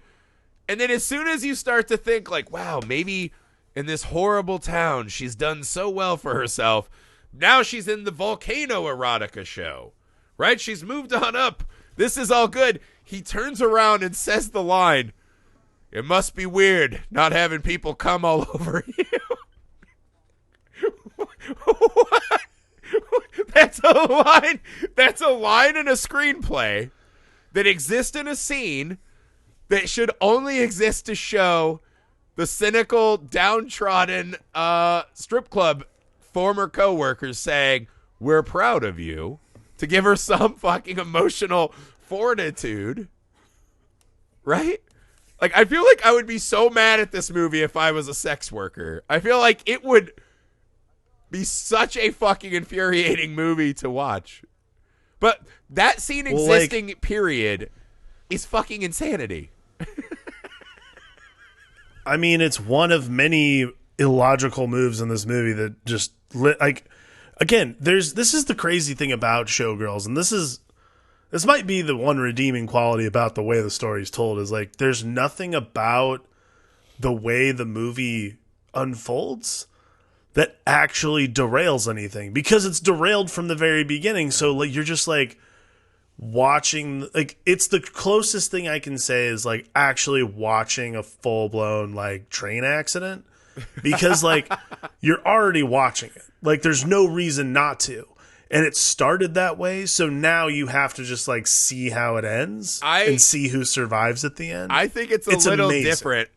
[SPEAKER 1] And then as soon as you start to think like, wow, maybe in this horrible town she's done so well for herself, Now she's in the Volcano Erotica show, right? She's moved on up. This is all good. He turns around and says the line, "It must be weird not having people come all over you." What? That's a line. That's a line in a screenplay that exists in a scene that should only exist to show the cynical, downtrodden strip club former coworkers saying, "We're proud of you," to give her some fucking emotional fortitude, right? Like, I feel like I would be so mad at this movie if I was a sex worker. I feel like it would be such a fucking infuriating movie to watch. But that scene existing, period, is fucking insanity.
[SPEAKER 2] I mean, it's one of many illogical moves in this movie that just again, this is the crazy thing about Showgirls, and this might be the one redeeming quality about the way the story is told, is like there's nothing about the way the movie unfolds that actually derails anything, because it's derailed from the very beginning. So like you're just like watching, like it's the closest thing I can say is like actually watching a full-blown like train accident, because like you're already watching it. Like there's no reason not to. And it started that way, so now you have to just like see how it ends and see who survives at the end.
[SPEAKER 1] I think it's little amazing. Different.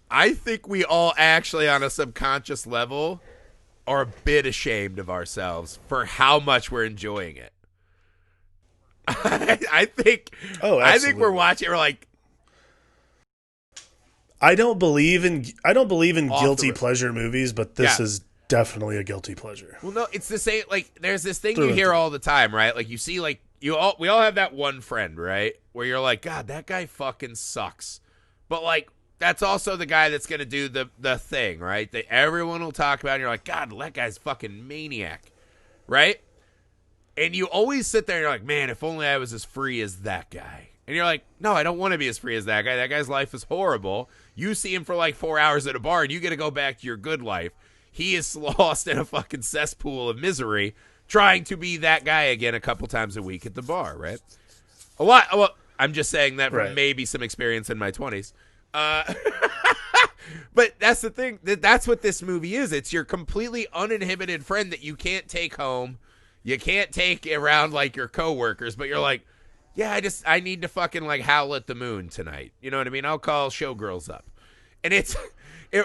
[SPEAKER 1] I think we all actually, on a subconscious level, are a bit ashamed of ourselves for how much we're enjoying it. I think we're watching. We're like,
[SPEAKER 2] I don't believe in guilty pleasure movies, but this is definitely a guilty pleasure.
[SPEAKER 1] Well, no, it's the same. Like, there's this thing you hear all the time, right? Like, you see, like, we all have that one friend, right? Where you're like, God, that guy fucking sucks. But, like, that's also the guy that's going to do the thing, right? That everyone will talk about, and you're like, God, that guy's fucking maniac, right? And you always sit there and you're like, man, if only I was as free as that guy. And you're like, no, I don't want to be as free as that guy. That guy's life is horrible. You see him for like 4 hours at a bar, and you get to go back to your good life. He is lost in a fucking cesspool of misery trying to be that guy again a couple times a week at the bar, right? A lot. Well, I'm just saying that from maybe some experience in my 20s. But that's the thing. That's what this movie is. It's your completely uninhibited friend that you can't take home. You can't take around like your coworkers, but you're like, yeah, I need to fucking like howl at the moon tonight. You know what I mean? I'll call Showgirls up. And it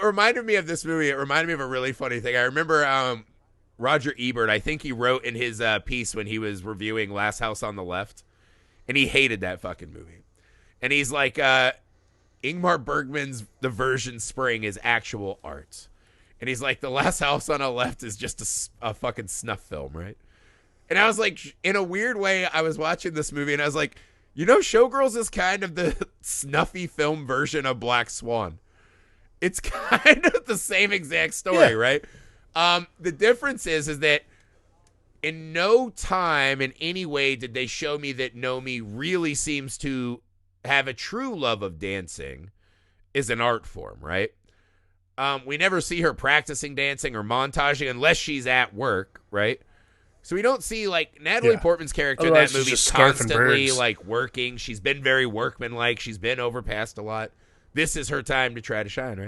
[SPEAKER 1] reminded me of this movie. It reminded me of a really funny thing. I remember Roger Ebert, I think he wrote in his piece when he was reviewing Last House on the Left, and he hated that fucking movie. And he's like, Ingmar Bergman's The Virgin Spring is actual art. And he's like, The Last House on the Left is just a fucking snuff film, right? And I was like, in a weird way, I was watching this movie, and I was like, you know, Showgirls is kind of the snuffy film version of Black Swan. It's kind of the same exact story, right? The difference is that in no time in any way did they show me that Nomi really seems to have a true love of dancing is an art form, right? We never see her practicing dancing or montaging unless she's at work, right? So we don't see, like, Natalie Portman's character in that movie is constantly, like, working. She's been very workmanlike. She's been overpassed a lot. This is her time to try to shine,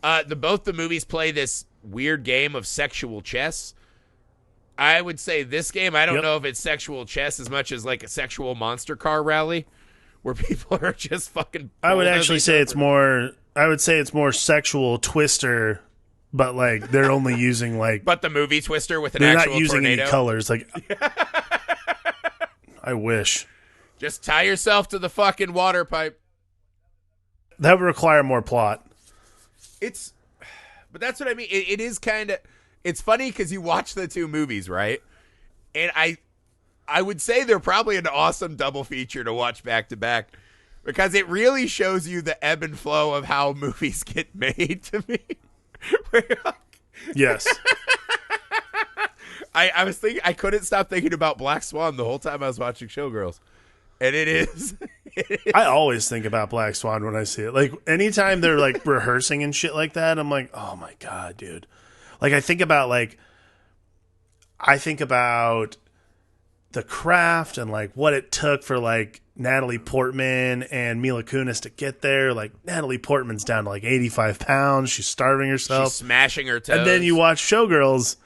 [SPEAKER 1] right? Both the movies play this weird game of sexual chess. I would say this game, I don't know if it's sexual chess as much as, like, a sexual monster car rally where people are just fucking...
[SPEAKER 2] I would actually say it's more... I would say it's more sexual Twister, but like they're only using like.
[SPEAKER 1] But the movie Twister with an actual tornado. They're not using any
[SPEAKER 2] colors. Like, I wish.
[SPEAKER 1] Just tie yourself to the fucking water pipe.
[SPEAKER 2] That would require more plot.
[SPEAKER 1] But that's what I mean. It is kind of. It's funny because you watch the two movies, right? And I would say they're probably an awesome double feature to watch back to back. Because it really shows you the ebb and flow of how movies get made to me.
[SPEAKER 2] Yes.
[SPEAKER 1] I was thinking, I couldn't stop thinking about Black Swan the whole time I was watching Showgirls. And it is.
[SPEAKER 2] I always think about Black Swan when I see it. Like, anytime they're, like, rehearsing and shit like that, I'm like, oh, my God, dude. Like, I think about, like, I think about the craft and like what it took for like Natalie Portman and Mila Kunis to get there. Like Natalie Portman's down to like 85 pounds. She's starving herself.
[SPEAKER 1] She's smashing her toes.
[SPEAKER 2] And then you watch Showgirls,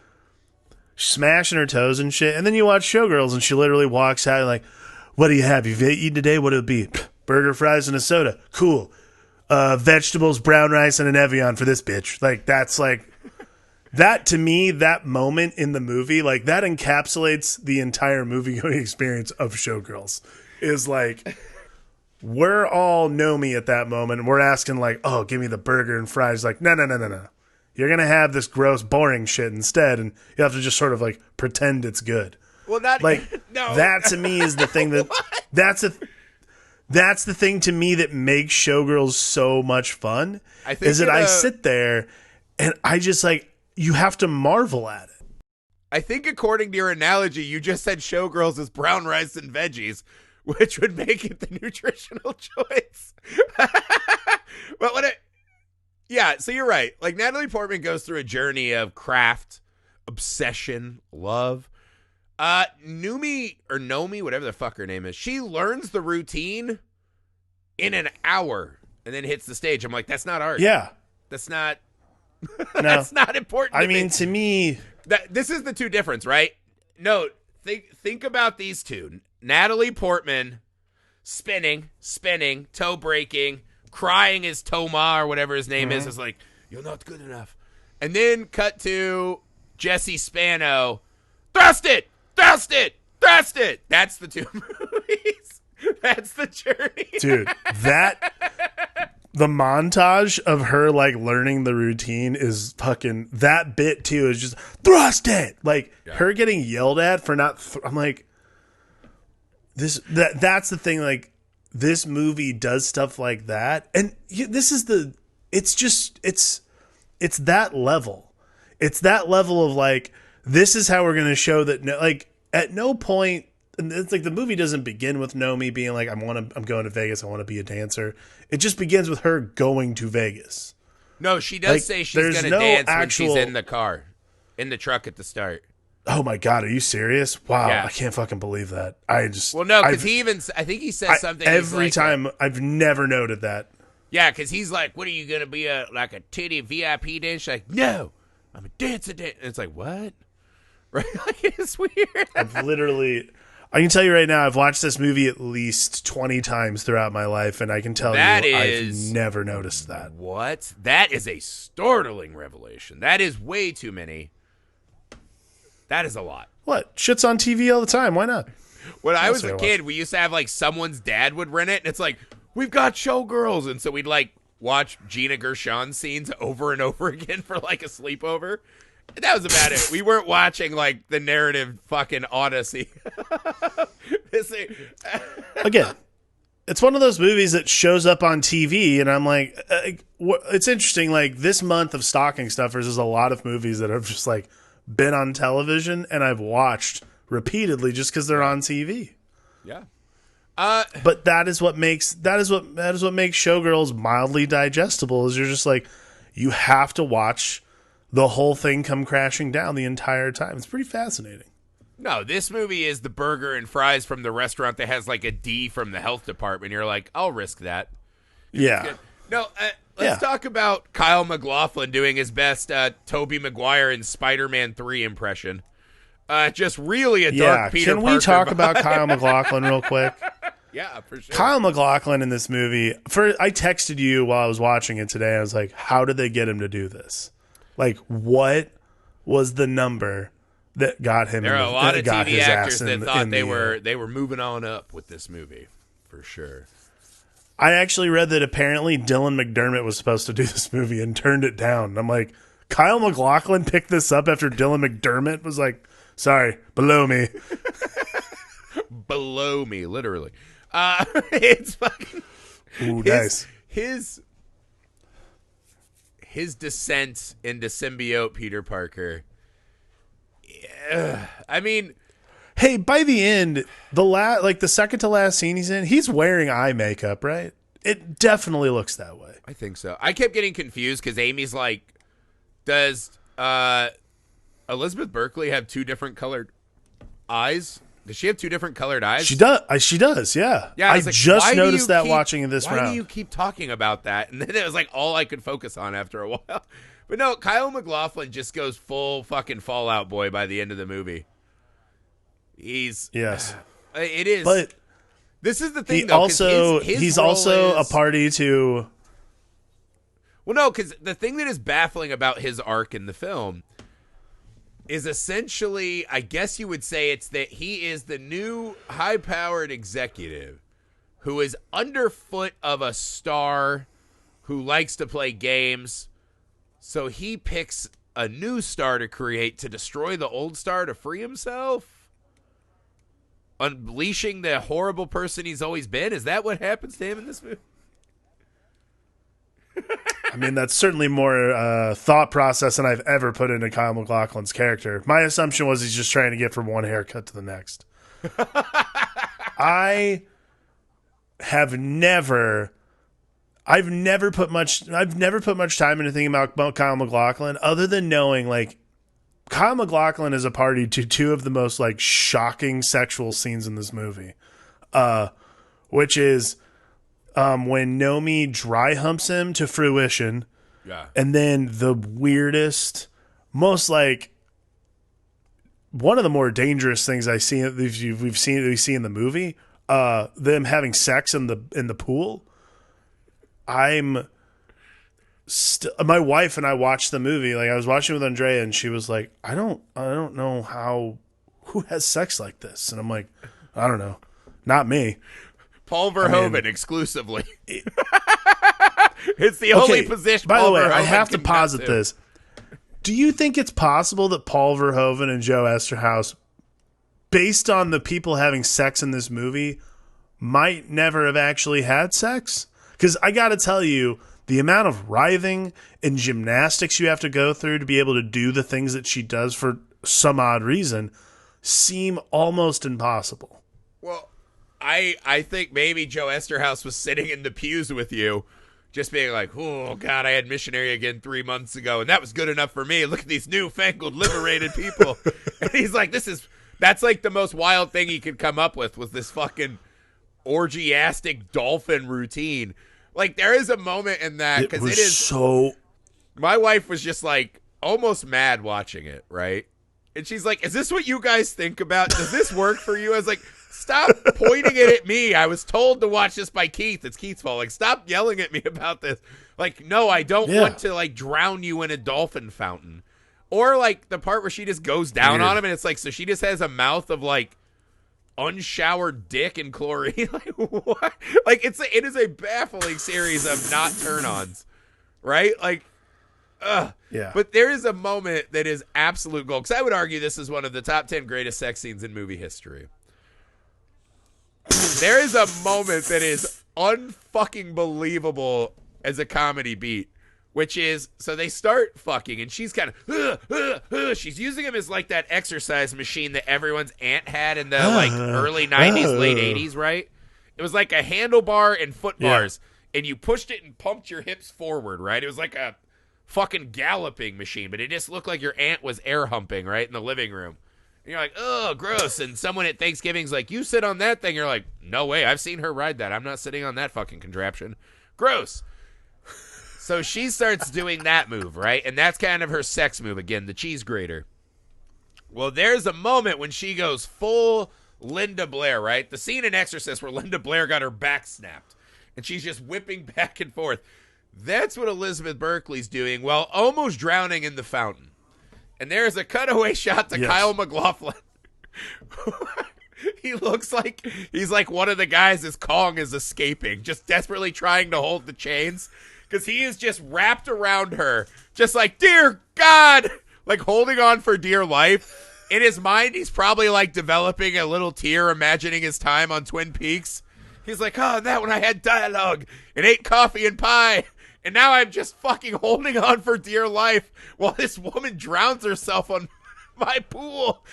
[SPEAKER 2] smashing her toes and shit. And then you watch Showgirls and she literally walks out like, what do you have? You've eaten today? What would it be? Burger, fries, and a soda. Cool. Vegetables, brown rice, and an Evian for this bitch. Like, that's like, that to me, that moment in the movie, like, that encapsulates the entire movie-going experience of Showgirls. Is like, we're all know me at that moment, and we're asking, like, oh, give me the burger and fries. Like, no. You're going to have this gross, boring shit instead, and you have to just sort of, like, pretend it's good.
[SPEAKER 1] Well, not
[SPEAKER 2] like
[SPEAKER 1] no.
[SPEAKER 2] That to me is the thing that that's the thing to me that makes Showgirls so much fun. I sit there and I just like, you have to marvel at it.
[SPEAKER 1] I think according to your analogy, you just said Showgirls is brown rice and veggies, which would make it the nutritional choice. Yeah, so you're right. Like Natalie Portman goes through a journey of craft, obsession, love. Nomi, whatever the fuck her name is, she learns the routine in an hour and then hits the stage. I'm like, that's not art.
[SPEAKER 2] Yeah.
[SPEAKER 1] That's not
[SPEAKER 2] no.
[SPEAKER 1] That's not important.
[SPEAKER 2] I mean, to me,
[SPEAKER 1] this is the two difference, right? No, think about these two. Natalie Portman spinning, toe breaking, crying as Toma or whatever his name is like, you're not good enough. And then cut to Jesse Spano, thrust it. That's the two movies. That's the journey.
[SPEAKER 2] Dude, the montage of her like learning the routine is fucking, that bit too is just thrust it. Like her getting yelled at for not, I'm like, that's the thing. Like this movie does stuff like that. And it's that level. It's that level of like, this is how we're going to show that, like, at no point, and it's like the movie doesn't begin with Nomi being like, I'm going to Vegas, I want to be a dancer. It just begins with her going to Vegas.
[SPEAKER 1] No, she does say she's going to dance when she's in the car, in the truck at the start.
[SPEAKER 2] Oh my God, are you serious? Wow, yeah. I can't fucking believe that.
[SPEAKER 1] Well, no, because I think he says something.
[SPEAKER 2] Every time, I've never noted that.
[SPEAKER 1] Yeah, because he's like, what are you going to be, like a titty VIP dancer? Like, no, I'm a dancer. And it's like, what? Right? Like, it's weird.
[SPEAKER 2] I can tell you right now, I've watched this movie at least 20 times throughout my life, and I can tell I've never noticed that.
[SPEAKER 1] What? That is a startling revelation. That is way too many. That is a lot.
[SPEAKER 2] What? Shit's on TV all the time. Why not?
[SPEAKER 1] When I was a kid, we used to have, like, someone's dad would rent it, and it's like, we've got Showgirls. And so we'd, like, watch Gina Gershon scenes over and over again for, like, a sleepover. That was about it. We weren't watching, like, the narrative fucking Odyssey.
[SPEAKER 2] Again, it's one of those movies that shows up on TV, and I'm like, it's interesting. Like, this month of Stocking Stuffers is a lot of movies that have just, like, been on television, and I've watched repeatedly just because they're on TV.
[SPEAKER 1] Yeah.
[SPEAKER 2] But that is what makes Showgirls mildly digestible, is you're just like, you have to watch the whole thing come crashing down the entire time. It's pretty fascinating.
[SPEAKER 1] No, this movie is the burger and fries from the restaurant that has like a D from the health department. You're like, I'll risk that.
[SPEAKER 2] Yeah.
[SPEAKER 1] No, let's talk about Kyle MacLachlan doing his best Tobey Maguire in Spider-Man 3 impression. Just really a dark Peter Parker.
[SPEAKER 2] Can we talk about Kyle MacLachlan real quick?
[SPEAKER 1] Yeah, for sure.
[SPEAKER 2] Kyle MacLachlan in this movie. I texted you while I was watching it today. I was like, how did they get him to do this? Like, what was the number that got him?
[SPEAKER 1] There are a lot of TV actors that thought they were moving on up with this movie, for sure.
[SPEAKER 2] I actually read that apparently Dylan McDermott was supposed to do this movie and turned it down. I'm like, Kyle MacLachlan picked this up after Dylan McDermott was like, sorry, below me.
[SPEAKER 1] Below me, literally. It's fucking...
[SPEAKER 2] Ooh, nice.
[SPEAKER 1] His descent into symbiote Peter Parker. Yeah, I mean,
[SPEAKER 2] hey, by the end, the second to last scene he's in, he's wearing eye makeup, right? It definitely looks that way.
[SPEAKER 1] I think so. I kept getting confused because Amy's like, does Elizabeth Berkley have two different colored eyes? Does she have two different colored eyes?
[SPEAKER 2] She does. She does. Yeah.
[SPEAKER 1] Yeah.
[SPEAKER 2] I just noticed that watching this round.
[SPEAKER 1] Why do you keep talking about that? And then it was like all I could focus on after a while. But no, Kyle MacLachlan just goes full fucking Fallout Boy by the end of the movie. Yes. It is.
[SPEAKER 2] But
[SPEAKER 1] this is the thing.
[SPEAKER 2] He's also a party to.
[SPEAKER 1] Well, no, because the thing that is baffling about his arc in the film is essentially, I guess you would say, it's that he is the new high-powered executive who is underfoot of a star who likes to play games. So he picks a new star to create to destroy the old star to free himself, unleashing the horrible person he's always been. Is that what happens to him in this movie?
[SPEAKER 2] I mean, that's certainly more thought process than I've ever put into Kyle MacLachlan's character. My assumption was he's just trying to get from one haircut to the next. I've never put much time into thinking about Kyle MacLachlan, other than knowing like Kyle MacLachlan is a party to two of the most like shocking sexual scenes in this movie, which is when Nomi dry humps him to fruition, and then the weirdest, most like one of the more dangerous things we see in the movie, them having sex in the pool. My wife and I watched the movie. Like I was watching with Andrea, and she was like, "I don't know who has sex like this," and I'm like, "I don't know, not me."
[SPEAKER 1] Paul Verhoeven exclusively. It's the only position.
[SPEAKER 2] By the way, I have to posit this. Do you think it's possible that Paul Verhoeven and Joe Esterhaus, based on the people having sex in this movie, might never have actually had sex? Because I got to tell you, the amount of writhing and gymnastics you have to go through to be able to do the things that she does for some odd reason seem almost impossible.
[SPEAKER 1] Well, I think maybe Joe Esterhaus was sitting in the pews with you, just being like, "Oh God, I had missionary again 3 months ago, and that was good enough for me. Look at these newfangled, liberated people." And he's like, that's like the most wild thing he could come up with, was this fucking orgiastic dolphin routine. Like there is a moment in that, because it is
[SPEAKER 2] so.
[SPEAKER 1] My wife was just like almost mad watching it, right? And she's like, "Is this what you guys think about? Does this work for you?" I was like, "Stop pointing it at me. I was told to watch this by Keith. It's Keith's fault. Like, stop yelling at me about this. Like, no, I don't want to like drown you in a dolphin fountain." Or like the part where she just goes down on him, and it's like, so she just has a mouth of like unshowered dick and chlorine. Like what? Like it is a baffling series of not turn-ons, right? Like,
[SPEAKER 2] yeah.
[SPEAKER 1] But there is a moment that is absolute gold, because I would argue this is one of the top 10 greatest sex scenes in movie history. There is a moment that is unfucking believable as a comedy beat, which is, so they start fucking, and she's kind of, she's using him as like that exercise machine that everyone's aunt had in the like early 90s, late 80s, right? It was like a handlebar and foot bars, and you pushed it and pumped your hips forward, right? It was like a fucking galloping machine, but it just looked like your aunt was air humping, right, in the living room. And you're like, "Oh, gross." And someone at Thanksgiving's like, "You sit on that thing." You're like, "No way, I've seen her ride that. I'm not sitting on that fucking contraption. Gross." So she starts doing that move, right? And that's kind of her sex move again, the cheese grater. Well, there's a moment when she goes full Linda Blair, right? The scene in Exorcist where Linda Blair got her back snapped, and she's just whipping back and forth. That's what Elizabeth Berkley's doing while almost drowning in the fountain. And there's a cutaway shot to Kyle MacLachlan. He looks like he's like one of the guys as Kong is escaping, just desperately trying to hold the chains, because he is just wrapped around her, just like, "Dear God," like holding on for dear life. In his mind, he's probably like developing a little tear, imagining his time on Twin Peaks. He's like, "Oh, that when I had dialogue and ate coffee and pie. And now I'm just fucking holding on for dear life while this woman drowns herself on my pool."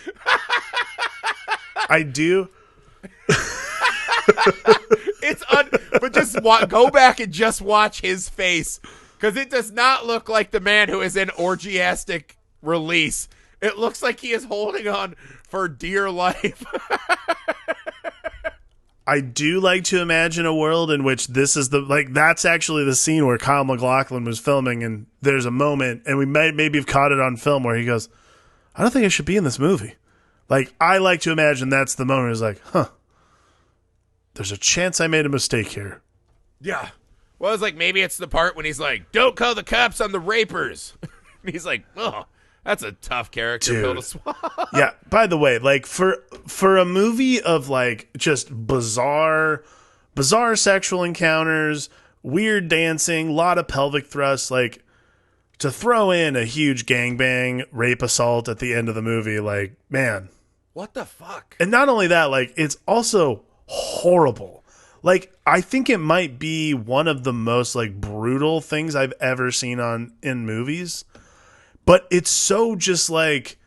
[SPEAKER 2] I do.
[SPEAKER 1] But just go back and just watch his face, because it does not look like the man who is in orgiastic release It looks like he is holding on for dear life.
[SPEAKER 2] I do like to imagine a world in which this is that's actually the scene where Kyle MacLachlan was filming, and there's a moment, and we maybe have caught it on film where he goes, I don't think I should be in this movie. Like, I like to imagine that's the moment. He's like, there's a chance I made a mistake here.
[SPEAKER 1] Yeah. Well, it's like, maybe it's the part when he's like, don't call the cops on the rapers. And he's like, oh, that's a tough character pill to swallow.
[SPEAKER 2] Yeah. By the way, like, for a movie of like just bizarre sexual encounters, weird dancing, a lot of pelvic thrusts, like, to throw in a huge gangbang rape assault at the end of the movie, like, man.
[SPEAKER 1] What the fuck?
[SPEAKER 2] And not only that, like, it's also horrible. Like, I think it might be one of the most like brutal things I've ever seen in movies. But it's so just like,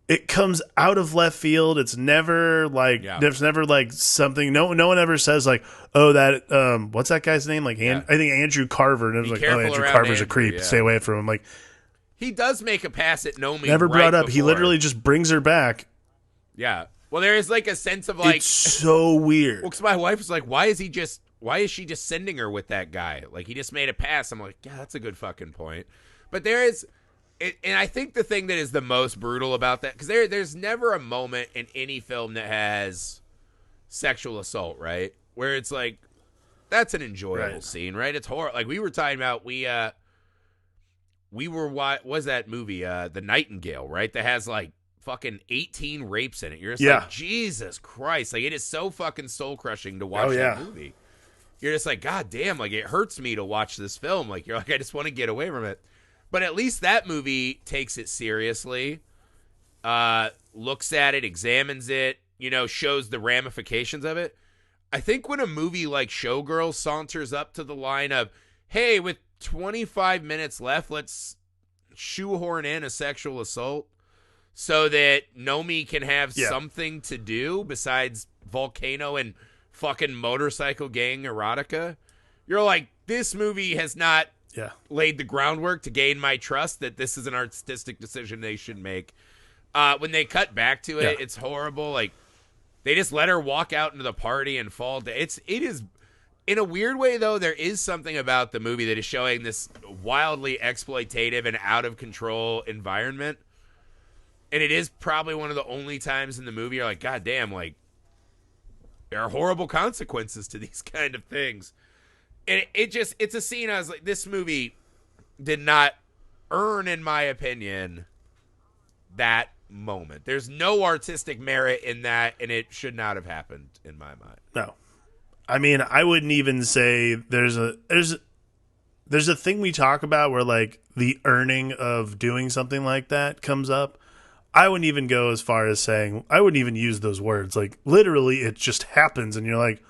[SPEAKER 2] it comes out of left field. It's never like, there's never like something. No one ever says like, oh, that what's that guy's name? Like, I think Andrew Carver. And it was like, oh, Andrew Carver's a creep. Yeah. Stay away from him. Like,
[SPEAKER 1] he does make a pass at Nomi.
[SPEAKER 2] Never brought up. Before. He literally just brings her back.
[SPEAKER 1] Yeah. Well, there is like a sense of like,
[SPEAKER 2] it's so weird.
[SPEAKER 1] Well, because my wife was like, why is she just sending her with that guy? Like, he just made a pass. I'm like, yeah, that's a good fucking point. But there is. And I think the thing that is the most brutal about that, because there's never a moment in any film that has sexual assault, right? Where it's like, that's an enjoyable scene, right? It's horrible. Like, we were talking about, what was that movie, The Nightingale, right? That has like fucking 18 rapes in it. You're just like, Jesus Christ. Like, it is so fucking soul crushing to watch that movie. You're just like, God damn, like, it hurts me to watch this film. Like, you're like, I just want to get away from it. But at least that movie takes it seriously, looks at it, examines it, shows the ramifications of it. I think when a movie like Showgirls saunters up to the line of, hey, with 25 minutes left, let's shoehorn in a sexual assault so that Nomi can have something to do besides Volcano and fucking motorcycle gang erotica. You're like, this movie has not laid the groundwork to gain my trust that this is an artistic decision they should make. When they cut back to it, it's horrible. Like, they just let her walk out into the party and fall down. It is, in a weird way, though, there is something about the movie that is showing this wildly exploitative and out of control environment. And it is probably one of the only times in the movie you're like, God damn, like, there are horrible consequences to these kind of things. And it's a scene I was like, this movie did not earn, in my opinion, that moment. There's no artistic merit in that, and it should not have happened in my mind.
[SPEAKER 2] No. I mean, I wouldn't even say there's a thing we talk about where like the earning of doing something like that comes up. I wouldn't even go as far as saying, I wouldn't even use those words. Like, literally, it just happens, and you're like,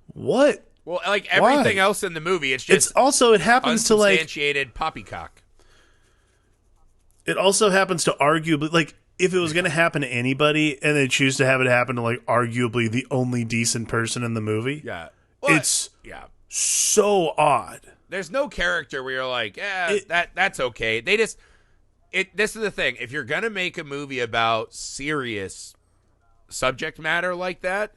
[SPEAKER 2] what?
[SPEAKER 1] Well, like everything else in the movie, it
[SPEAKER 2] happens to like
[SPEAKER 1] unsubstantiated poppycock.
[SPEAKER 2] It also happens to arguably, like, if it was going to happen to anybody and they choose to have it happen to like arguably the only decent person in the movie, it's so odd.
[SPEAKER 1] There's no character where you're like, that's okay. They just this is the thing. If you're gonna make a movie about serious subject matter like that,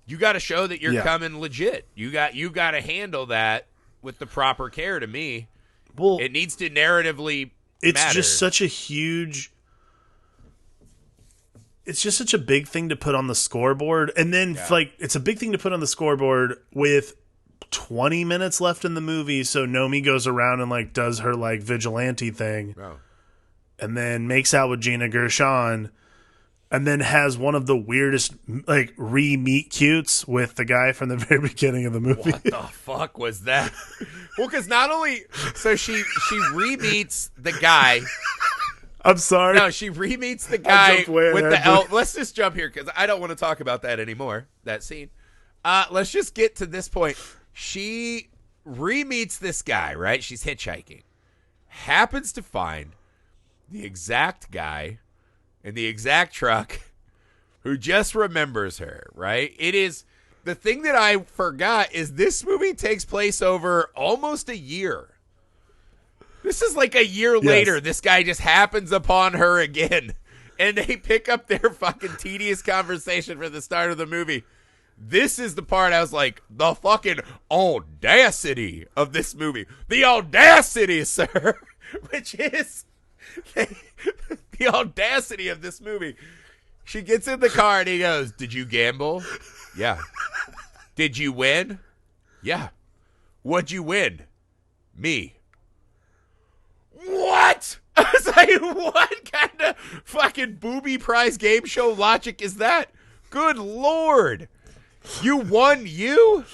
[SPEAKER 1] you got to show that you're coming legit. You got to handle that with the proper care. To me, well, it needs to narratively.
[SPEAKER 2] It's just such a huge. It's just such a big thing to put on the scoreboard, and then like it's a big thing to put on the scoreboard with 20 minutes left in the movie. So Nomi goes around and like does her like vigilante thing, and then makes out with Gina Gershon. And then has one of the weirdest, like, re-meet cutes with the guy from the very beginning of the movie.
[SPEAKER 1] What the fuck was that? Well, because not only... So she re-meets the guy...
[SPEAKER 2] I'm sorry.
[SPEAKER 1] No, she re-meets the guy with the elf. Let's just jump here, because I don't want to talk about that anymore, that scene. Let's just get to this point. She re-meets this guy, right? She's hitchhiking. Happens to find the exact guy... in the exact truck who just remembers her, right? It is the thing that I forgot is this movie takes place over almost a year. This is like a year later. This guy just happens upon her again. And they pick up their fucking tedious conversation for the start of the movie. This is the part I was like, the fucking audacity of this movie. The audacity, sir. Which is the audacity of this movie. She gets in the car and he goes, did you gamble? Yeah. Did you win? Yeah. What'd you win? Me. What? I was like, what kind of fucking booby prize game show logic is that? Good Lord. You won you?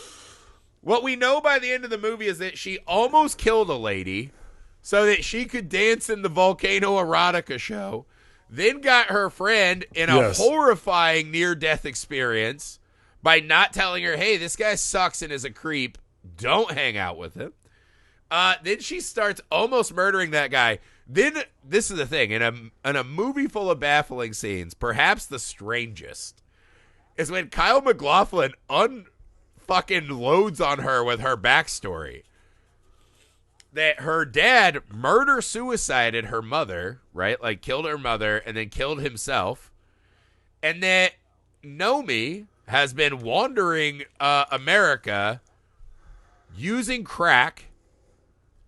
[SPEAKER 1] What we know by the end of the movie is that she almost killed a lady so that she could dance in the Volcano Erotica show, then got her friend in a horrifying near-death experience by not telling her, hey, this guy sucks and is a creep. Don't hang out with him. Then she starts almost murdering that guy. Then, this is the thing, in a movie full of baffling scenes, perhaps the strangest, is when Kyle MacLachlan fucking loads on her with her backstory. That her dad murder-suicided her mother, right? Like, killed her mother and then killed himself. And that Nomi has been wandering America using crack,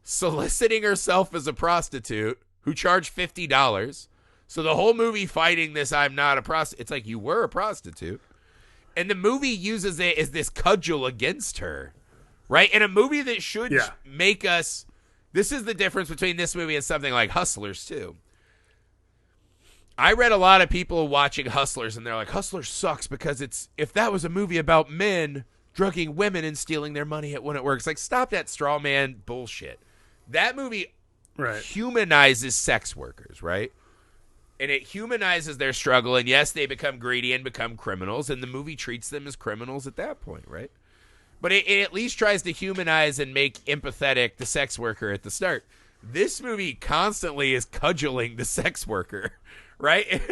[SPEAKER 1] soliciting herself as a prostitute who charged $50. So the whole movie fighting this, I'm not a prostitute. It's like, you were a prostitute. And the movie uses it as this cudgel against her, right? In a movie that should make us... This is the difference between this movie and something like Hustlers, too. I read a lot of people watching Hustlers, and they're like, Hustlers sucks because if that was a movie about men drugging women and stealing their money, it wouldn't work. It's like, stop that straw man bullshit. That movie humanizes sex workers, right? And it humanizes their struggle, and yes, they become greedy and become criminals, and the movie treats them as criminals at that point, right? But it at least tries to humanize and make empathetic the sex worker at the start. This movie constantly is cudgeling the sex worker, right?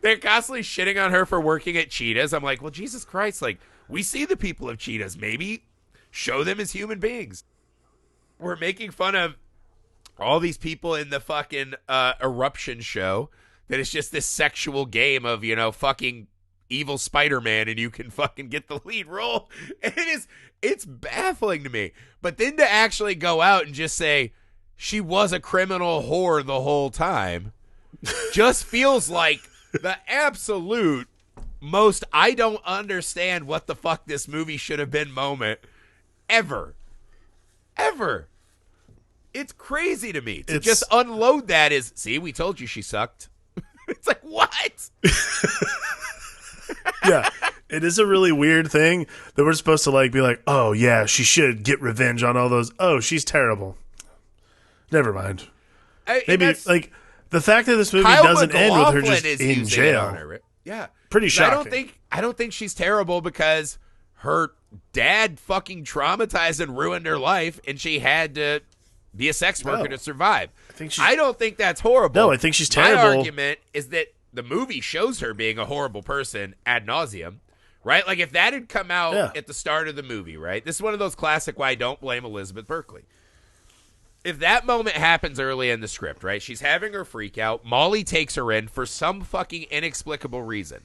[SPEAKER 1] They're constantly shitting on her for working at Cheetahs. I'm like, well, Jesus Christ, like, we see the people of Cheetahs. Maybe show them as human beings. We're making fun of all these people in the fucking Eruption show that it's just this sexual game of, fucking evil Spider-Man and you can fucking get the lead role. And it's baffling to me. But then to actually go out and just say she was a criminal whore the whole time just feels like the absolute most I don't understand what the fuck this movie should have been moment ever. It's crazy to me to just unload that as, see, we told you she sucked. It's like, what?
[SPEAKER 2] Yeah, it is a really weird thing that we're supposed to be like, oh yeah, she should get revenge on all those. Oh, she's terrible. Never mind. Maybe the fact that this movie doesn't end with her just in jail.
[SPEAKER 1] Her, yeah,
[SPEAKER 2] pretty shocking.
[SPEAKER 1] I don't think she's terrible because her dad fucking traumatized and ruined her life, and she had to be a sex worker to survive. I don't think that's horrible.
[SPEAKER 2] No, I think she's terrible.
[SPEAKER 1] My argument is that the movie shows her being a horrible person ad nauseum, right? Like, if that had come out at the start of the movie, right? This is one of those classic why I don't blame Elizabeth Berkley. If that moment happens early in the script, right? She's having her freak out. Molly takes her in for some fucking inexplicable reason.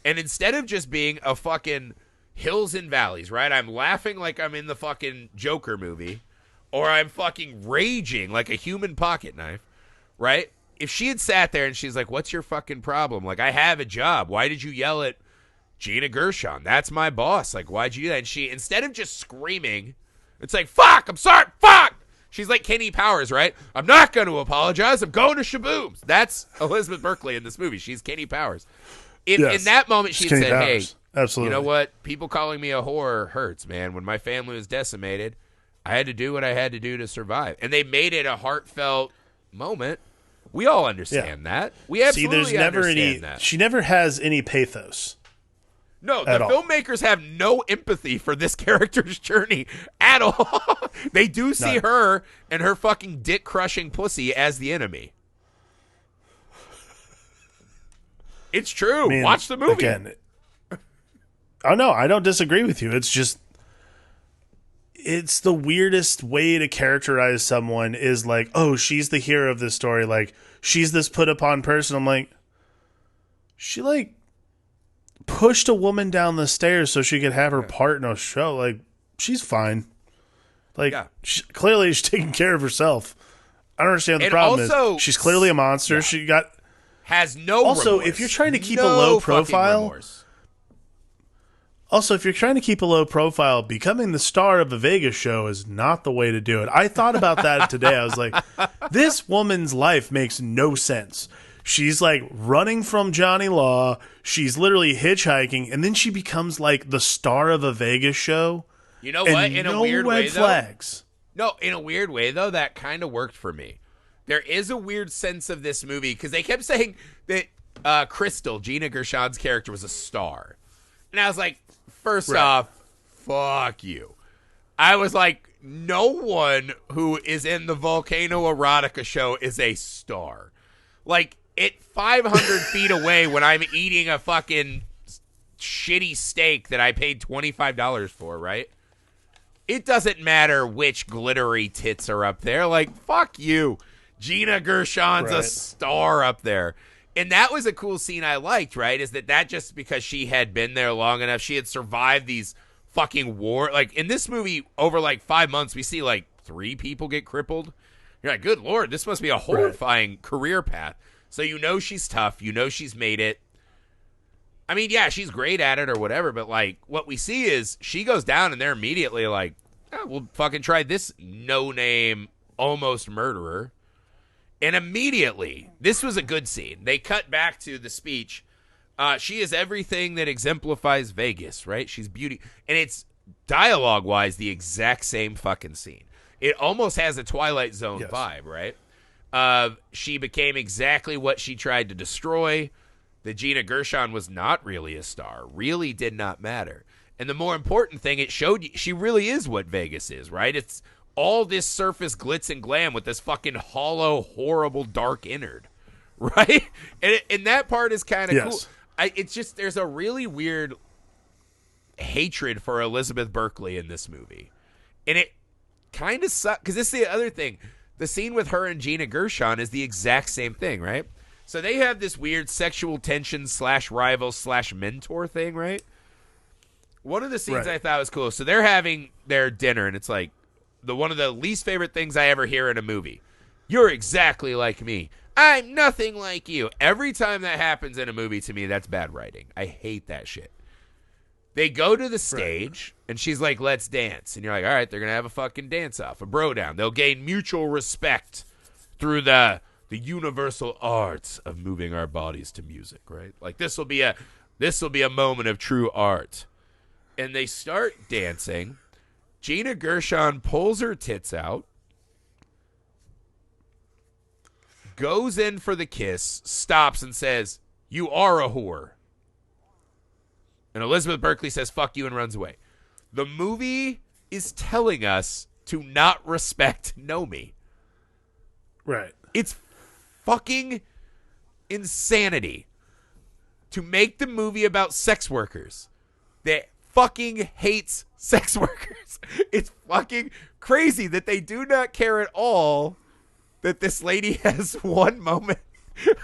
[SPEAKER 1] And instead of just being a fucking hills and valleys, right? I'm laughing like I'm in the fucking Joker movie, or I'm fucking raging like a human pocket knife, right? If she had sat there and she's like, what's your fucking problem? Like, I have a job. Why did you yell at Gina Gershon? That's my boss. Like, why'd you do that? And she, instead of just screaming, it's like, fuck, I'm sorry, fuck. She's like Kenny Powers, right? I'm not going to apologize. I'm going to Shabooms. That's Elizabeth Berkley in this movie. She's Kenny Powers. If in that moment she had said, hey,
[SPEAKER 2] absolutely,
[SPEAKER 1] you know what? People calling me a whore hurts, man. When my family was decimated, I had to do what I had to do to survive. And they made it a heartfelt moment. We all understand that. We absolutely understand that.
[SPEAKER 2] She never has any pathos.
[SPEAKER 1] No, the filmmakers have no empathy for this character's journey at all. They do see her and her fucking dick-crushing pussy as the enemy. It's true. I mean, watch the movie. Again,
[SPEAKER 2] oh, no, I don't disagree with you. It's just... it's the weirdest way to characterize someone is like, oh, she's the hero of this story. Like, she's this put upon person. I'm like, she like pushed a woman down the stairs so she could have her part in a show. Like, she's fine. Like, clearly she's taking care of herself. I don't understand what the problem is. She's clearly a monster. Yeah. She
[SPEAKER 1] has no
[SPEAKER 2] also
[SPEAKER 1] remorse.
[SPEAKER 2] If you're trying to keep a low profile. Also, if you're trying to keep a low profile, becoming the star of a Vegas show is not the way to do it. I thought about that today. I was like, this woman's life makes no sense. She's like running from Johnny Law. She's literally hitchhiking, and then she becomes like the star of a Vegas show.
[SPEAKER 1] You know what? In a weird way,
[SPEAKER 2] flags.
[SPEAKER 1] No, in a weird way, though, that kind of worked for me. There is a weird sense of this movie because they kept saying that Crystal, Gina Gershon's character, was a star. And I was like, first off, fuck you. I was like, no one who is in the Volcano Erotica show is a star. Like, 500 feet away when I'm eating a fucking shitty steak that I paid $25 for, right? It doesn't matter which glittery tits are up there. Like, fuck you. Gina Gershon's a star up there. And that was a cool scene I liked, right? Is that just because she had been there long enough, she had survived these fucking war. Like, in this movie, over like 5 months, we see like 3 people get crippled. You're like, good Lord, this must be a horrifying career path. So you know she's tough. You know she's made it. I mean, yeah, she's great at it or whatever, but like what we see is she goes down and they're immediately like, oh, we'll fucking try this no-name almost murderer. And immediately, this was a good scene. They cut back to the speech. She is everything that exemplifies Vegas, right? She's beauty. And it's dialogue-wise the exact same fucking scene. It almost has a Twilight Zone vibe, right? She became exactly what she tried to destroy. The Gina Gershon was not really a star. Really did not matter. And the more important thing, it showed you she really is what Vegas is, right? It's all this surface glitz and glam with this fucking hollow, horrible, dark innard, right? And that part is kind of cool. It's just, there's a really weird hatred for Elizabeth Berkley in this movie. And it kind of sucks, because this is the other thing. The scene with her and Gina Gershon is the exact same thing, right? So they have this weird sexual tension / rival / mentor thing, right? One of the scenes I thought was cool. So they're having their dinner, and it's like one of the least favorite things I ever hear in a movie. You're exactly like me. I'm nothing like you. Every time that happens in a movie, to me, that's bad writing. I hate that shit. They go to the stage, and she's like, let's dance. And you're like, all right, they're going to have a fucking dance-off, a bro-down. They'll gain mutual respect through the universal art of moving our bodies to music, right? Like, this will be a moment of true art. And they start dancing. Gina Gershon pulls her tits out, goes in for the kiss, stops and says, you are a whore. And Elizabeth Berkley says, fuck you, and runs away. The movie is telling us to not respect Nomi.
[SPEAKER 2] Right.
[SPEAKER 1] It's fucking insanity to make the movie about sex workers that fucking hates sex workers. It's fucking crazy that they do not care at all that this lady has one moment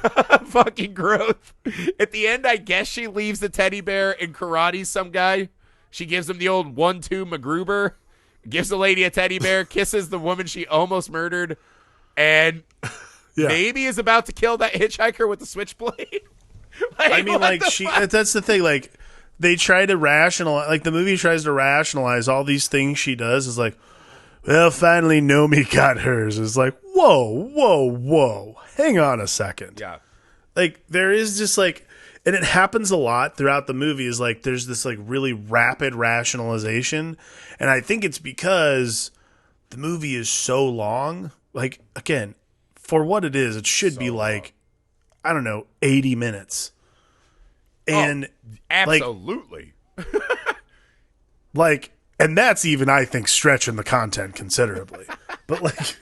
[SPEAKER 1] of fucking growth. At the end, I guess she leaves the teddy bear and karates some guy. She gives him the old 1-2 MacGruber, gives the lady a teddy bear, kisses the woman she almost murdered, and maybe is about to kill that hitchhiker with the switchblade. Like,
[SPEAKER 2] I mean, like, that's the thing, like, they try to rationalize, like, the movie tries to rationalize all these things she does. Is like, well, finally Nomi got hers. It's like, whoa. Hang on a second.
[SPEAKER 1] Yeah.
[SPEAKER 2] Like, there is just, like, and it happens a lot throughout the movie, is, like, there's this, like, really rapid rationalization. And I think it's because the movie is so long. Like, again, for what it is, it should be, like, I don't know, 80 minutes. And
[SPEAKER 1] absolutely.
[SPEAKER 2] Like, and that's even, I think, stretching the content considerably. But, like,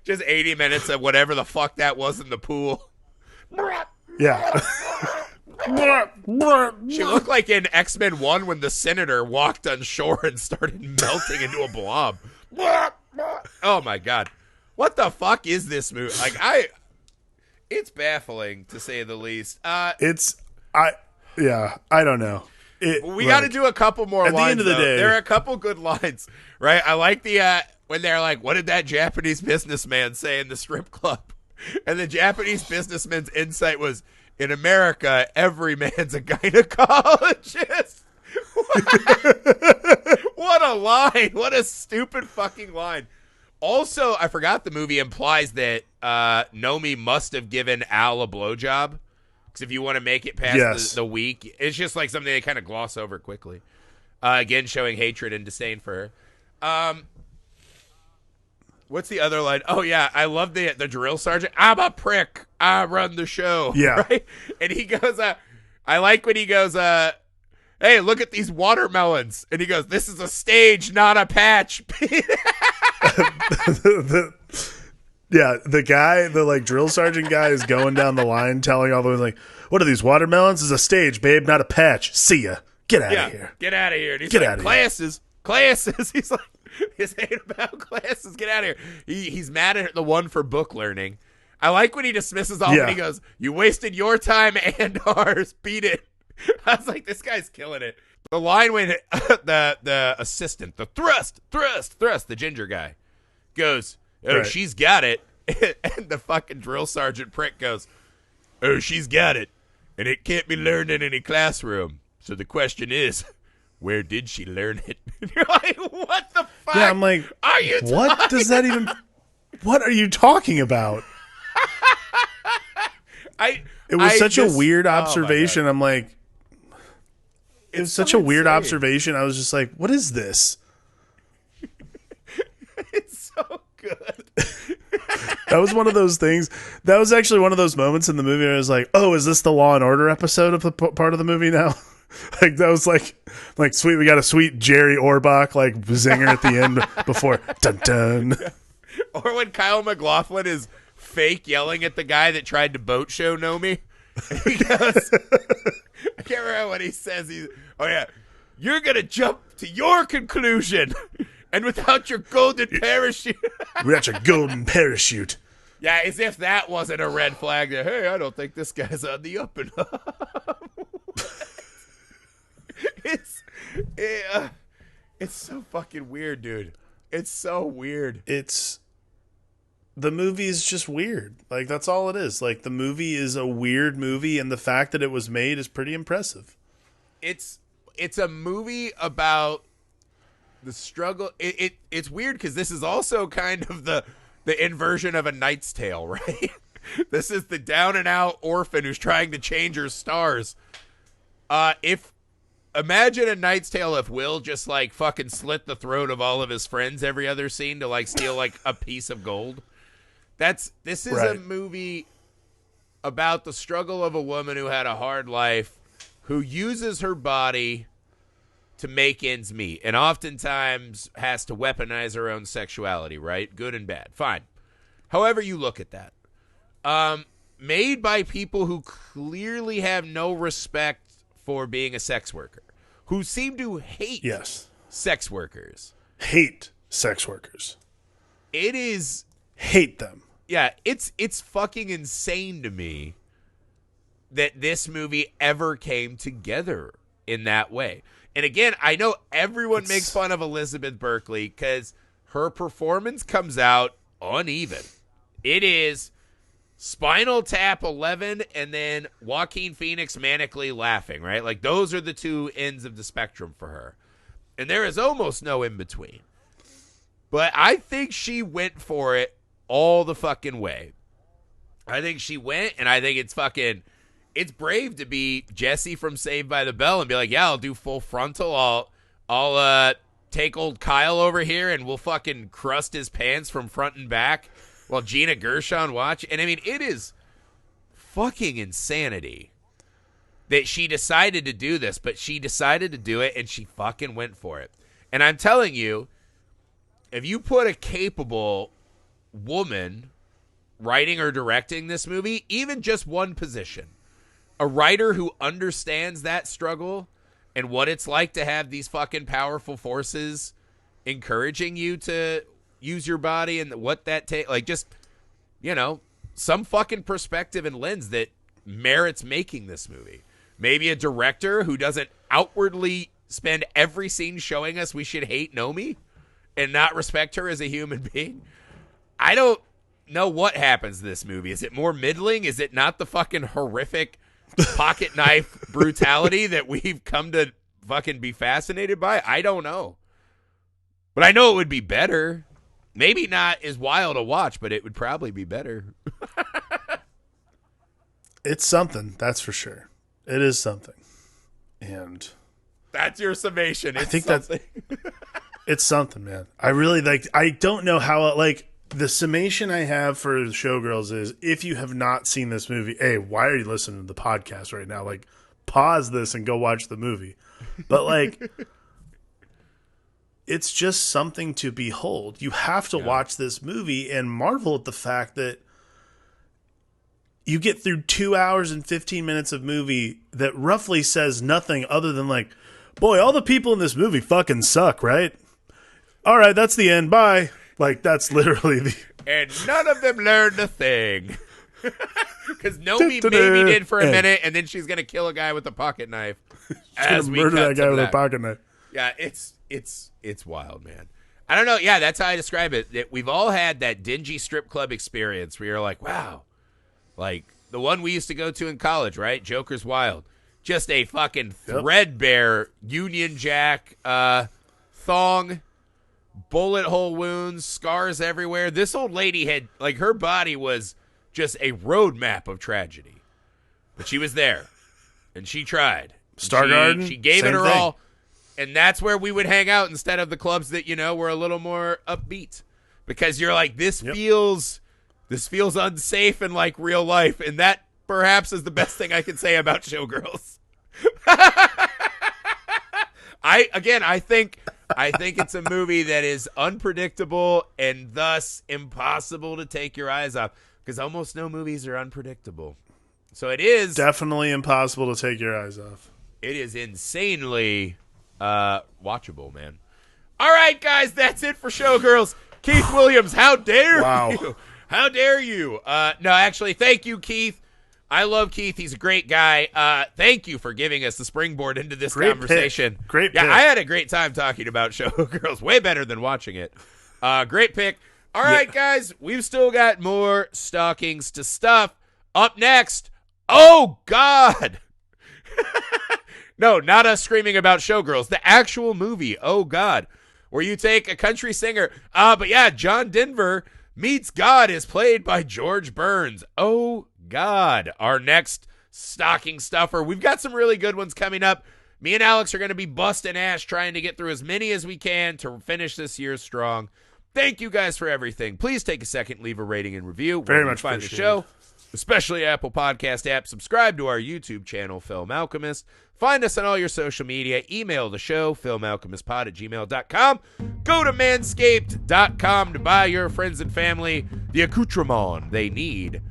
[SPEAKER 1] just 80 minutes of whatever the fuck that was in the pool.
[SPEAKER 2] Yeah.
[SPEAKER 1] She looked like in X-Men 1 when the Senator walked on shore and started melting into a blob. Oh my God. What the fuck is this movie? Like, it's baffling to say the least.
[SPEAKER 2] I don't know.
[SPEAKER 1] We got to do a couple more lines. At the end of the day, there are a couple good lines, right? I like the when they're like, "What did that Japanese businessman say in the strip club?" And the Japanese businessman's insight was, "In America, every man's a gynecologist." What a line! What a stupid fucking line. Also, I forgot the movie implies that Nomi must have given Al a blowjob. Because if you want to make it past the week, it's just like something they kind of gloss over quickly. Again, showing hatred and disdain for her. What's the other line? Oh, yeah, I love the drill sergeant. I'm a prick. I run the show.
[SPEAKER 2] Yeah.
[SPEAKER 1] Right? And he goes, I like when he goes, hey, look at these watermelons. And he goes, this is a stage, not a patch.
[SPEAKER 2] Yeah, the guy, the like drill sergeant guy is going down the line telling all the way like, what are these watermelons? This is a stage, babe, not a patch. See ya. Get out of here.
[SPEAKER 1] Get out of here. And he's like, classes. He's like, this ain't about classes. Get out of here. He's mad at the one for book learning. I like when he dismisses all and he goes, you wasted your time and ours. Beat it. I was like, this guy's killing it. The line when the assistant, the thrust, the ginger guy goes, oh, right. She's got it. And the fucking drill sergeant prick goes, oh, she's got it. And it can't be learned in any classroom. So the question is, where did she learn it? And you're like, what the fuck?
[SPEAKER 2] Yeah, I'm like, what are you talking about? It was such a weird observation. I'm like, it was such a weird observation. I was just like, what is this?
[SPEAKER 1] It's so good.
[SPEAKER 2] That was one of those things. That was actually one of those moments in the movie where I was like, oh, is this the Law and Order episode of the part of the movie now? Like, that was like sweet. We got a sweet Jerry Orbach like zinger at the end before dun dun.
[SPEAKER 1] Or when Kyle MacLachlan is fake yelling at the guy that tried to boat show Nomi. He goes, I can't remember what he says. Oh yeah, you're gonna jump to your conclusion, and without your golden parachute.
[SPEAKER 2] Without your golden parachute.
[SPEAKER 1] Yeah, as if that wasn't a red flag. That, hey, I don't think this guy's on the up and up. It's so fucking weird, dude. It's so weird.
[SPEAKER 2] The movie is just weird. Like, that's all it is. Like, the movie is a weird movie, and the fact that it was made is pretty impressive.
[SPEAKER 1] It's a movie about the struggle. It's weird because this is also kind of the inversion of A Knight's Tale, right? This is the down and out orphan who's trying to change her stars. Imagine A Knight's Tale if Will just like fucking slit the throat of all of his friends every other scene to like steal like a piece of gold. This is a movie about the struggle of a woman who had a hard life, who uses her body to make ends meet, and oftentimes has to weaponize her own sexuality, right? Good and bad. Fine. However you look at that. Made by people who clearly have no respect for being a sex worker, who seem to hate sex workers.
[SPEAKER 2] Hate sex workers.
[SPEAKER 1] It is...
[SPEAKER 2] Hate them.
[SPEAKER 1] Yeah, it's fucking insane to me that this movie ever came together in that way. And again, I know everyone makes fun of Elizabeth Berkley because her performance comes out uneven. It is Spinal Tap 11 and then Joaquin Phoenix manically laughing, right? Like, those are the two ends of the spectrum for her. And there is almost no in between. But I think she went for it all the fucking way. I think she went, and I think it's brave to be Jesse from Saved by the Bell and be like, yeah, I'll do full frontal. I'll take old Kyle over here and we'll fucking crust his pants from front and back while Gina Gershon watch. And I mean, it is fucking insanity that she decided to do this, but she decided to do it and she fucking went for it. And I'm telling you, if you put a capable wwoman writing or directing this movie, even just one position, a writer who understands that struggle and what it's like to have these fucking powerful forces encouraging you to use your body and what that takes, like, just, you know, some fucking perspective and lens that merits making this movie. Maybe a director who doesn't outwardly spend every scene showing us we should hate Nomi and not respect her as a human being. I don't know what happens to this movie. Is it more middling? Is it not the fucking horrific pocket knife brutality that we've come to fucking be fascinated by? I don't know. But I know it would be better. Maybe not as wild to watch, but it would probably be better.
[SPEAKER 2] It's something, that's for sure. It is something. And
[SPEAKER 1] that's your summation.
[SPEAKER 2] I think something. It's something, man. I really like, I don't know how, like, the summation I have for Showgirls is, if you have not seen this movie, hey, why are you listening to the podcast right now? Like, pause this and go watch the movie. But, like, it's just something to behold. You have to watch this movie and marvel at the fact that you get through 2 hours and 15 minutes of movie that roughly says nothing other than, like, boy, all the people in this movie fucking suck, right? All right, that's the end. Bye. Like, that's literally the...
[SPEAKER 1] And none of them learned a thing. Because Nomi maybe did for a minute, and then she's going to kill a guy with a pocket knife.
[SPEAKER 2] She's going to murder that guy with a pocket knife.
[SPEAKER 1] Yeah, it's wild, man. I don't know. Yeah, that's how I describe it. We've all had that dingy strip club experience where you're like, wow. Like, the one we used to go to in college, right? Joker's Wild. Just a fucking threadbare Union Jack thong, bullet hole wounds, scars everywhere. This old lady had, like, her body was just a roadmap of tragedy. But she was there, and she tried.
[SPEAKER 2] Star Garden?
[SPEAKER 1] She gave it her all, and that's where we would hang out instead of the clubs that, you know, were a little more upbeat. Because you're like, this feels unsafe and like real life, and that perhaps is the best thing I can say about Showgirls. I think it's a movie that is unpredictable and thus impossible to take your eyes off, because almost no movies are unpredictable. So it is
[SPEAKER 2] definitely impossible to take your eyes off.
[SPEAKER 1] It is insanely watchable, man. All right, guys, that's it for Showgirls. Keith Williams, how dare you? How dare you? No, actually, thank you, Keith. I love Keith. He's a great guy. Thank you for giving us the springboard into this conversation.
[SPEAKER 2] Great pick.
[SPEAKER 1] Yeah, I had a great time talking about Showgirls. Way better than watching it. Great pick. All right, guys, we've still got more stockings to stuff. Up next, oh, God. No, not us screaming about Showgirls. The actual movie, oh, God, where you take a country singer. But yeah, John Denver Meets God is played by George Burns. Oh, God. Our next stocking stuffer. We've got some really good ones coming up. Me and Alex are going to be busting ass trying to get through as many as we can to finish this year strong. Thank you guys for everything. Please take a second, leave a rating and review.
[SPEAKER 2] Very much
[SPEAKER 1] find the show, especially Apple Podcast app. Subscribe to our YouTube channel, Film Alchemist. Find us on all your social media. Email the show, filmalchemistpod@gmail.com. Go to manscaped.com to buy your friends and family the accoutrement they need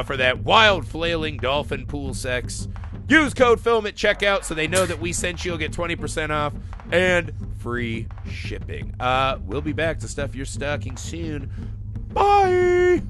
[SPEAKER 1] for that wild flailing dolphin pool sex. Use code FILM at checkout so they know that we sent you. You'll get 20% off and free shipping. We'll be back to stuff your stocking soon. Bye!